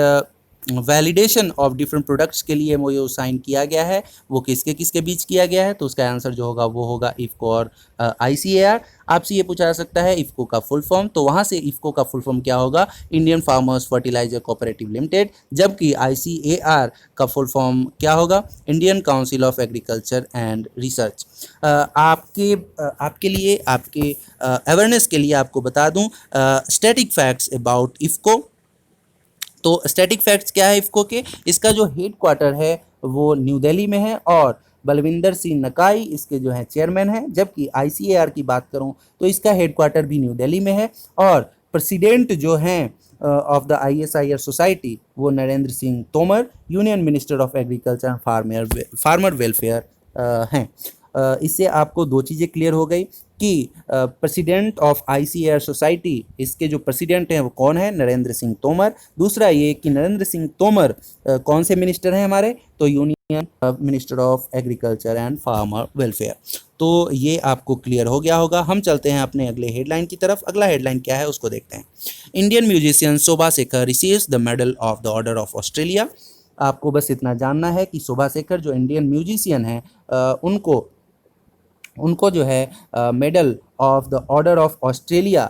validation of different products के लिए MOU साइन किया गया है, वो किसके किसके बीच किया गया है, तो उसका आंसर जो होगा वो होगा इफ़को और ICAR। आपसे ये पूछा जा सकता है इफ़को का फुल फॉर्म, तो वहाँ से इफ़को का फुल फॉर्म क्या होगा, Indian farmers fertiliser cooperative limited, जबकि ICAR का फुल फॉर्म क्या होगा, Indian council of agriculture and research. आपके लिए, आपके अवेयरनेस के लिए आपको बता दूं स्टैटिक फैक्ट्स अबाउट इफ़को। तो स्टैटिक फैक्ट्स क्या है इफ़को के, इसका जो हेड क्वार्टर है वो न्यू दिल्ली में है और बलविंदर सिंह नकाई इसके जो है चेयरमैन हैं। जबकि ICAR की बात करूं तो इसका हेड क्वार्टर भी न्यू दिल्ली में है और प्रेसिडेंट जो हैं ऑफ द ISIR सोसाइटी वो Narendra Singh Tomar, union minister of agriculture and farmer welfare हैं। इससे आपको दो चीज़ें क्लियर हो गई कि प्रेसिडेंट ऑफ ICAR सोसाइटी, इसके जो प्रेसिडेंट हैं वो कौन है, नरेंद्र सिंह तोमर। दूसरा ये कि नरेंद्र सिंह तोमर कौन से मिनिस्टर हैं हमारे, तो union minister of agriculture and farmer welfare. तो ये आपको क्लियर हो गया होगा। हम चलते हैं अपने अगले हेडलाइन की तरफ। अगला हेडलाइन क्या है उसको देखते हैं। Indian musician Shobha Shekhar receives the medal of the order of Australia. आपको बस इतना जानना है कि शोभा शेखर जो इंडियन म्यूजिशियन हैं उनको जो है medal of the order of Australia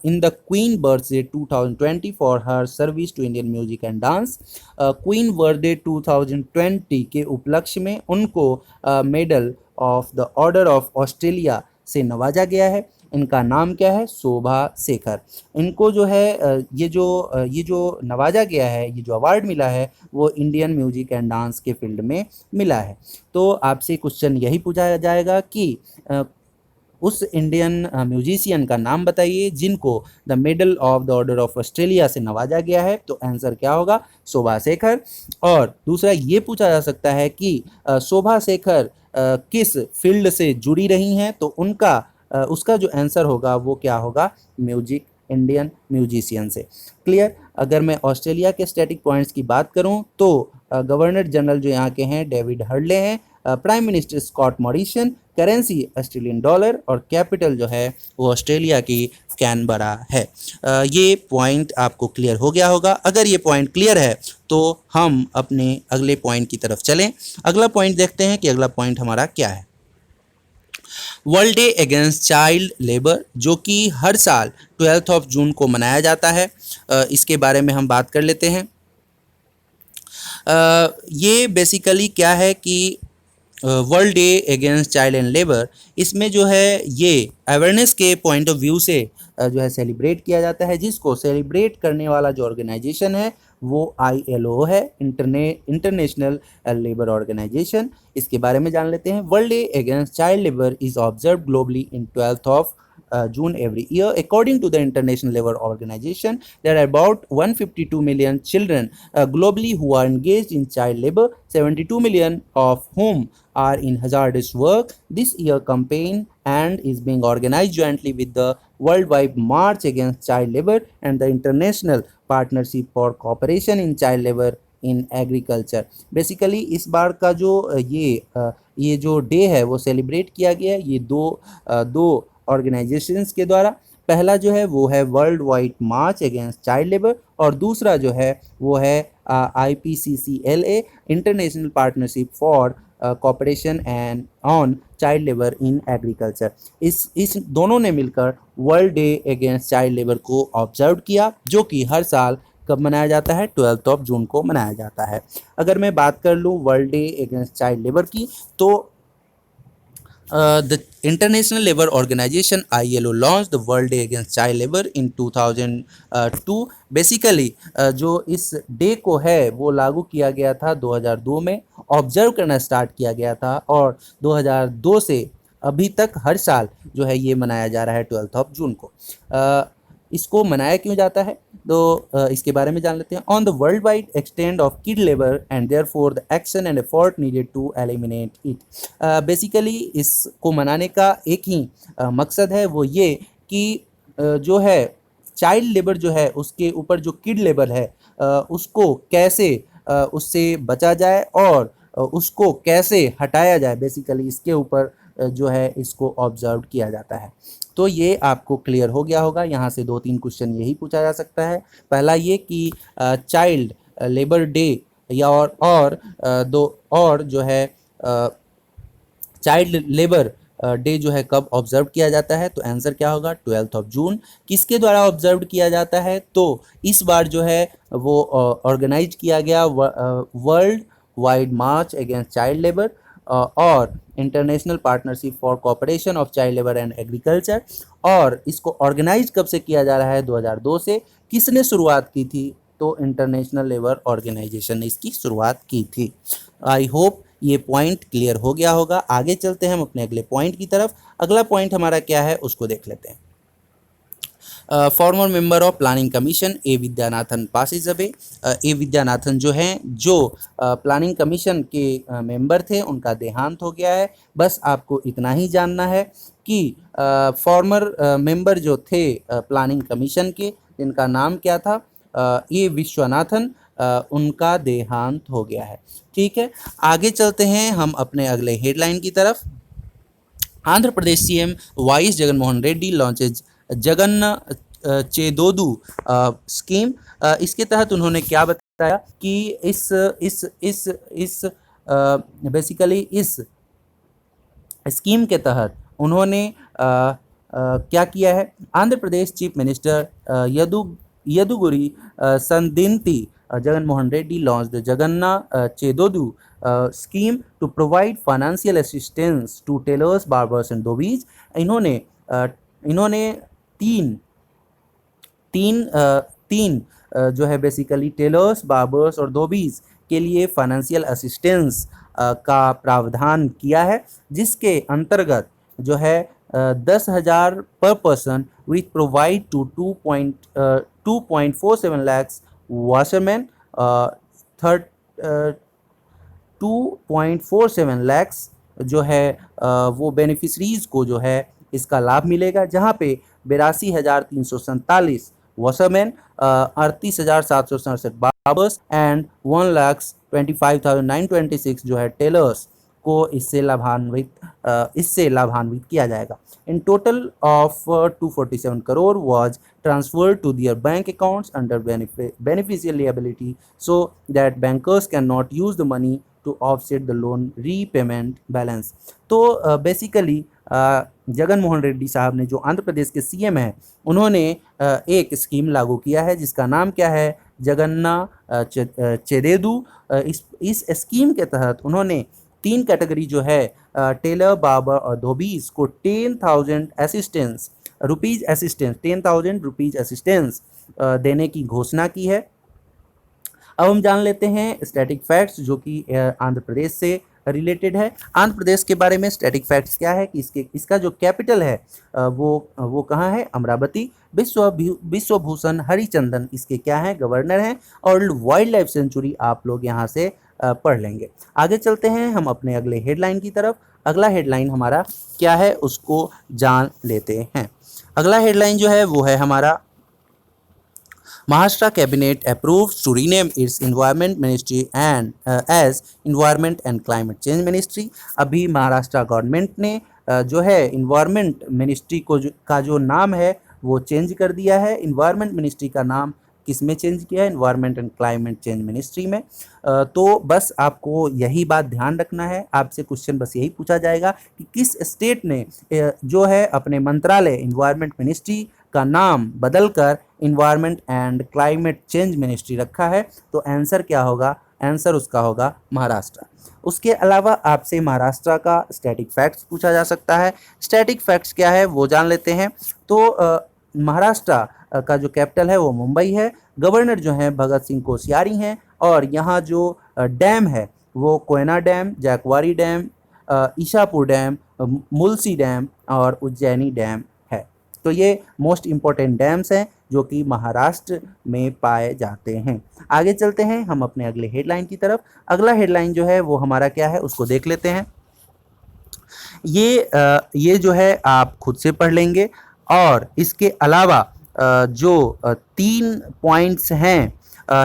in the queen birthday 2020 for her service to Indian music and dance. Queen birthday 2020 के उपलक्ष्य में उनको medal of the order of Australia से नवाजा गया है। इनका नाम क्या है, शोभा शेखर। इनको जो है ये जो नवाजा गया है, ये जो अवार्ड मिला है वो इंडियन म्यूजिक एंड डांस के फील्ड में मिला है। तो आपसे क्वेश्चन यही पूछा जाएगा कि उस इंडियन म्यूजिशियन का नाम बताइए जिनको the medal of the order of Australia से नवाजा गया है, तो आंसर क्या होगा, शोभा शेखर। और दूसरा ये पूछा जा सकता है कि शोभा शेखर किस फील्ड से जुड़ी रही हैं, तो उसका जो आंसर होगा वो क्या होगा, म्यूजिक, इंडियन म्यूजिशियन से। क्लियर। अगर मैं ऑस्ट्रेलिया के स्टैटिक पॉइंट्स की बात करूं तो गवर्नर जनरल जो यहाँ के हैं डेविड हर्ले हैं, prime minister Scott Morrison, currency Australian dollar और कैपिटल जो है वो ऑस्ट्रेलिया की कैनबरा है। ये पॉइंट आपको क्लियर हो गया होगा। अगर ये पॉइंट क्लियर है तो हम अपने अगले पॉइंट की तरफ चलें। अगला पॉइंट देखते हैं कि अगला पॉइंट हमारा क्या है। World day against child labour, जो कि हर साल 12 जून को मनाया जाता है, इसके बारे में हम बात कर लेते हैं। ये बेसिकली क्या है कि world day against child and labour, इसमें जो है ये अवेयरनेस के पॉइंट ऑफ व्यू से जो है सेलिब्रेट किया जाता है, जिसको सेलिब्रेट करने वाला जो ऑर्गेनाइजेशन है वो ILO है, इंटरनेशनल लेबर ऑर्गेनाइजेशन। इसके बारे में जान लेते हैं। World day against child labour is observe globally in 12 June every year. According to the International Labour Organization, there are about 152 million children globally who are engaged in child labor, 72 million of whom are in hazardous work. This year campaign and is being organized jointly with the Worldwide March Against Child Labor and the International Partnership for Cooperation in Child Labor in agriculture. Basically इस बार का जो ये जो day है वो celebrate किया गया है ये दो ऑर्गेनाइजेशंस के द्वारा। पहला जो है वो है world wide march against child labour और दूसरा जो है वो है IPCCLA, international partnership for cooperation and on child labour in agriculture. इस दोनों ने मिलकर world day against child labour को ऑब्जर्व किया, जो कि हर साल कब मनाया जाता है, 12 जून को मनाया जाता है। अगर मैं बात कर लूँ world day against child labour की, तो the international labour organisation ILO launch the world day against child labour in 2002। Basically जो इस डे को है वो लागू किया गया था 2002 में, ऑब्जर्व करना स्टार्ट किया गया था और 2002 से अभी तक हर साल जो है ये मनाया जा रहा है 12 जून को। इसको मनाया क्यों जाता है, तो इसके बारे में जान लेते हैं। On the world wide extend of kid labour and therefore the action and effort needed to eliminate it. Basically इसको मनाने का एक ही मकसद है, वो ये कि जो है चाइल्ड लेबर जो है उसके ऊपर जो किड लेबर है उसको कैसे उससे बचा जाए और उसको कैसे हटाया जाए, बेसिकली इसके ऊपर जो है इसको ऑब्जर्व किया जाता है। तो ये आपको क्लियर हो गया होगा। यहाँ से 2-3 क्वेश्चन यही पूछा जा सकता है। पहला ये कि चाइल्ड लेबर डे या और दो और जो है चाइल्ड लेबर डे जो है कब ऑब्जर्व किया जाता है, तो आंसर क्या होगा 12 जून। किसके द्वारा ऑब्जर्व किया जाता है, तो इस बार जो है वो ऑर्गेनाइज किया गया world wide march against child labour और international partnership for cooperation of child labour and agriculture. और इसको ऑर्गेनाइज कब से किया जा रहा है, 2002 से। किसने शुरुआत की थी, तो इंटरनेशनल लेबर ऑर्गेनाइजेशन ने इसकी शुरुआत की थी। आई होप ये पॉइंट क्लियर हो गया होगा। आगे चलते हैं हम अपने अगले पॉइंट की तरफ। अगला पॉइंट हमारा क्या है उसको देख लेते हैं। Former member of planning commission A Vaidyanathan passes away. A Vaidyanathan जो हैं, जो प्लानिंग कमीशन के मेंबर थे, उनका देहांत हो गया है। बस आपको इतना ही जानना है कि फॉर्मर मेंबर जो थे प्लानिंग कमीशन के, जिनका नाम क्या था, ए विश्वनाथन, उनका देहांत हो गया है। ठीक है, आगे चलते हैं हम अपने अगले हेडलाइन की तरफ। Andhra Pradesh CM YS Jaganmohan Reddy launches Jaganna Chedodu scheme. इसके तहत उन्होंने क्या बताया कि इस बेसिकली इस स्कीम के तहत उन्होंने क्या किया है। Andhra Pradesh chief minister Yeduguri Sandinti Jaganmohan Reddy launch the Jaganna Chedodu scheme to provide financial assistance to tailors, barbers and dhobis. इन्होंने तीन जो है बेसिकली टेलर्स, बार्बर्स और धोबीज के लिए फाइनेंशियल असिस्टेंस का प्रावधान किया है, जिसके अंतर्गत जो है 10,000 पर person which provide to 2.47 lakhs washerman, 2.47 lakhs जो है वो बेनिफिशरीज को जो है इसका लाभ मिलेगा, जहाँ पे 82,347 वॉशरमैन, 38,767 बार्बर्स एंड 1,25,926 जो है टेलर्स को इससे लाभान्वित किया जाएगा। In total of 247 crore was transferred to their bank accounts under beneficial liability so that bankers cannot use the money to offset the loan repayment balance। तो बेसिकली जगन मोहन रेड्डी साहब ने, जो आंध्र प्रदेश के सीएम हैं, उन्होंने एक स्कीम लागू किया है जिसका नाम क्या है, जगन्ना चेदेदू। इस स्कीम के तहत उन्होंने 3 कैटेगरी जो है टेलर, बार्बर और धोबीज को 10,000 रुपीज़ असिस्टेंस देने की घोषणा की है। अब हम जान लेते हैं स्टैटिक फैक्ट्स जो कि आंध्र प्रदेश से रिलेटेड है। आंध्र प्रदेश के बारे में स्टैटिक फैक्ट्स क्या है कि इसका जो कैपिटल है वो कहाँ है, अमरावती। विश्वभूषण हरिचंदन इसके क्या है, गवर्नर हैं। और वाइल्ड लाइफ सेंचुरी आप लोग यहाँ से पढ़ लेंगे। आगे चलते हैं हम अपने अगले हेडलाइन की तरफ। अगला हेडलाइन हमारा क्या है उसको जान लेते हैं। अगला हेडलाइन जो है वो है हमारा, Maharashtra cabinet approves to rename its environment ministry and as environment and climate change ministry। अभी महाराष्ट्र गवर्नमेंट ने जो है इन्वायरमेंट मिनिस्ट्री का जो नाम है वो चेंज कर दिया है। इन्वायरमेंट मिनिस्ट्री का नाम किस में चेंज किया है, environment and climate change ministry में। तो बस आपको यही बात ध्यान रखना है। आपसे क्वेश्चन बस यही पूछा जाएगा कि किस स्टेट ने जो है अपने मंत्रालय इन्वायरमेंट मिनिस्ट्री का नाम बदलकर environment and climate change ministry रखा है। तो आंसर क्या होगा, आंसर उसका होगा महाराष्ट्र। उसके अलावा आपसे महाराष्ट्र का स्टैटिक फैक्ट्स पूछा जा सकता है। स्टैटिक फैक्ट्स क्या है वो जान लेते हैं। तो महाराष्ट्र का जो कैपिटल है वो मुंबई है। गवर्नर जो हैं भगत सिंह कोश्यारी हैं। और यहाँ जो डैम है वो Koyna dam, Jayakwadi dam, Ishapur dam, Mulshi dam और उज्जैनी डैम है। तो ये मोस्ट इम्पॉर्टेंट डैम्स हैं जो कि महाराष्ट्र में पाए जाते हैं। आगे चलते हैं हम अपने अगले हेडलाइन की तरफ। अगला हेडलाइन जो है वो हमारा क्या है उसको देख लेते हैं। ये जो है आप खुद से पढ़ लेंगे और इसके अलावा जो 3 पॉइंट्स हैं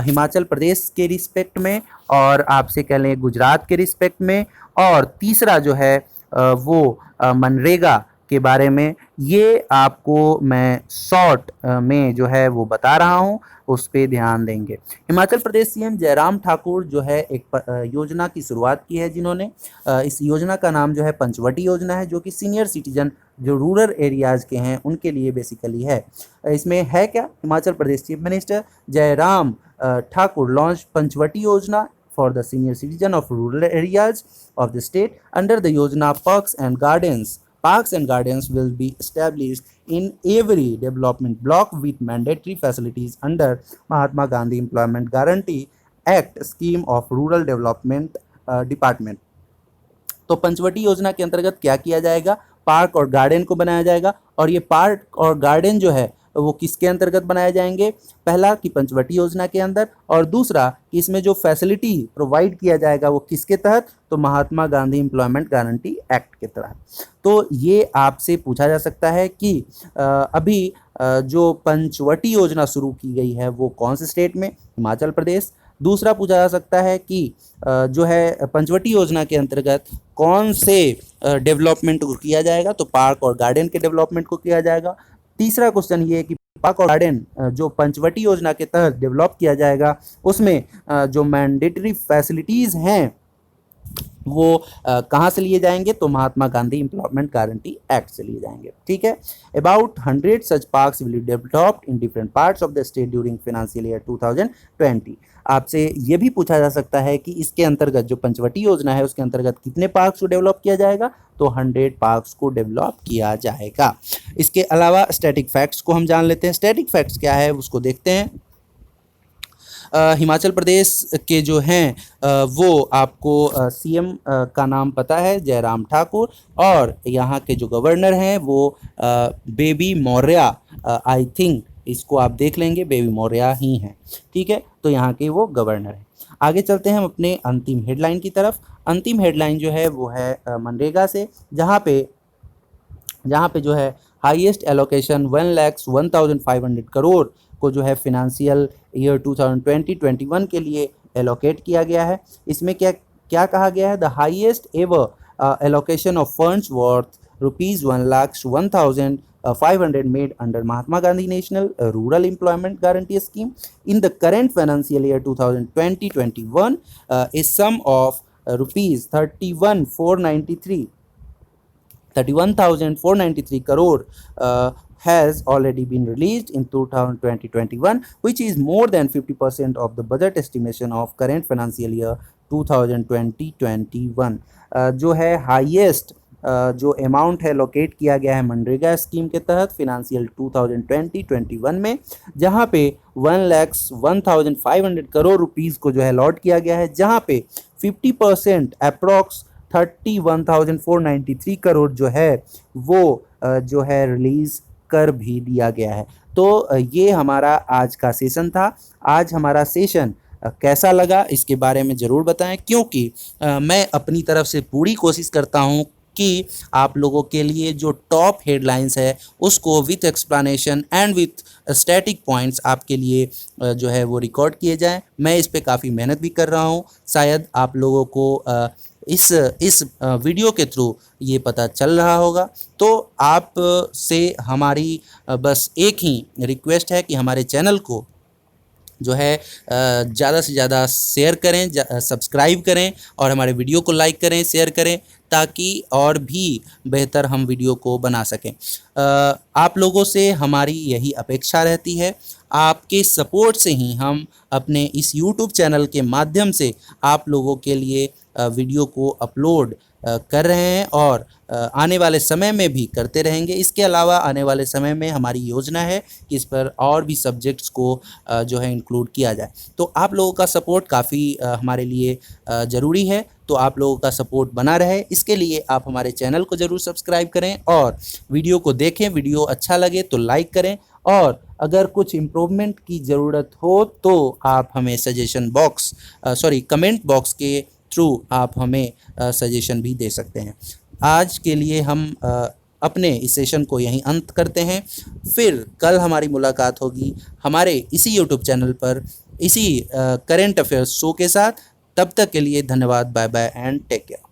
हिमाचल प्रदेश के रिस्पेक्ट में और आपसे कह लें गुजरात के रिस्पेक्ट में, और तीसरा जो है वो मनरेगा के बारे में, ये आपको मैं शॉर्ट में जो है वो बता रहा हूँ, उस पे ध्यान देंगे। हिमाचल प्रदेश सीएम जयराम ठाकुर जो है एक योजना की शुरुआत की है, जिन्होंने इस योजना का नाम जो है पंचवटी योजना है, जो कि सीनियर सिटीजन जो रूरल एरियाज़ के हैं उनके लिए बेसिकली है। इसमें है क्या, Himachal Pradesh chief minister Jairam Thakur launch Panchvati योजना for the senior citizen of rural areas of the state. Under the Yojana, parks and gardens will be established in every development block with mandatory facilities under Mahatma Gandhi Employment Guarantee Act scheme of Rural Development Department. तो पंचवटी योजना के अंतर्गत क्या किया जाएगा, park और garden को बनाया जाएगा, और ये पार्क और गार्डन जो है वो किसके अंतर्गत बनाए जाएंगे, पहला कि पंचवटी योजना के अंदर, और दूसरा कि इसमें जो फैसिलिटी प्रोवाइड किया जाएगा वो किसके तहत, तो Mahatma Gandhi employment guarantee act के तहत। तो ये आपसे पूछा जा सकता है कि अभी जो पंचवटी योजना शुरू की गई है वो कौन से स्टेट में, हिमाचल प्रदेश। दूसरा पूछा जा सकता है कि जो है पंचवटी योजना के अंतर्गत कौन से डेवलपमेंट को किया जाएगा, तो पार्क और गार्डन के डेवलपमेंट को किया जाएगा। तीसरा क्वेश्चन ये है कि पार्क और गार्डन जो पंचवटी योजना के तहत डेवलप किया जाएगा उसमें जो मैंडेटरी फैसिलिटीज़ हैं वो कहाँ से लिए जाएंगे, तो Mahatma Gandhi employment guarantee act से लिए जाएंगे। ठीक है। About 100 such parks will be developed in different parts of the state during financial year 2020। आपसे ये भी पूछा जा सकता है कि इसके अंतर्गत जो पंचवटी योजना है उसके अंतर्गत कितने पार्क्स को डेवलप किया जाएगा, तो 100 पार्क्स को डेवलप किया जाएगा। इसके अलावा स्टैटिक फैक्ट्स को हम जान लेते हैं। स्टैटिक फैक्ट्स क्या है उसको देखते हैं। हिमाचल प्रदेश के जो हैं वो आपको सीएम का नाम पता है जयराम ठाकुर, और यहाँ के जो गवर्नर हैं वो बेबी मौर्य, आई थिंक इसको आप देख लेंगे, बेबी मौर्य ही हैं। ठीक है, तो यहाँ के वो गवर्नर हैं। आगे चलते हैं हम अपने अंतिम हेडलाइन की तरफ। अंतिम हेडलाइन जो है वो है मनरेगा से, जहाँ पे जो है हाईएस्ट एलोकेशन 1,01,500 करोड़ को जो है फिनेंशियल ईयर 2020-21 के लिए एलोकेट किया गया है। इसमें क्या कहा गया है, the highest ever allocation of funds worth ₹1,01,500 made under Mahatma Gandhi National Rural Employment Guarantee Scheme in the current financial year 2020-21. A sum of ₹31,493 crore has already been released in 2020-21, which is more than 50% of the budget estimation of current financial year 2020-21. जो है highest जो amount है locate किया गया है MNREGA scheme के तहत financial 2020-21 में, जहां पे 1,01,500 करोड़ रुपीस को जो है अलॉट किया गया है, जहां पे 50% अप्रॉक्स 31,493 करोड़ जो है वो जो है रिलीज़ कर भी दिया गया है। तो ये हमारा आज का सेशन था। आज हमारा सेशन कैसा लगा इसके बारे में ज़रूर बताएं, क्योंकि मैं अपनी तरफ से पूरी कोशिश करता हूं कि आप लोगों के लिए जो टॉप हेडलाइंस है उसको with explanation and with static points आपके लिए जो है वो रिकॉर्ड किए जाएं। मैं इस पे काफ़ी मेहनत भी कर रहा हूं। शायद आप लोगों को इस वीडियो के थ्रू ये पता चल रहा होगा। तो आप से हमारी बस एक ही रिक्वेस्ट है कि हमारे चैनल को जो है ज़्यादा से ज़्यादा शेयर करें, सब्सक्राइब करें और हमारे वीडियो को लाइक करें, शेयर करें, ताकि और भी बेहतर हम वीडियो को बना सकें। आप लोगों से हमारी यही अपेक्षा रहती है। आपके सपोर्ट से ही हम अपने इस YouTube चैनल के माध्यम से आप लोगों के लिए वीडियो को अपलोड कर रहे हैं और आने वाले समय में भी करते रहेंगे। इसके अलावा आने वाले समय में हमारी योजना है कि इस पर और भी सब्जेक्ट्स को जो है इंक्लूड किया जाए। तो आप लोगों का सपोर्ट काफ़ी हमारे लिए ज़रूरी है, तो आप लोगों का सपोर्ट बना रहे इसके लिए आप हमारे चैनल को ज़रूर सब्सक्राइब करें और वीडियो को देखें। वीडियो अच्छा लगे तो लाइक करें और अगर कुछ इम्प्रूवमेंट की ज़रूरत हो तो आप हमें सजेशन बॉक्स कमेंट बॉक्स के थ्रू आप हमें सजेशन भी दे सकते हैं। आज के लिए हम अपने इस सेशन को यहीं अंत करते हैं। फिर कल हमारी मुलाकात होगी हमारे इसी यूट्यूब चैनल पर इसी करेंट अफेयर्स शो के साथ। तब तक के लिए धन्यवाद। Bye bye and take care.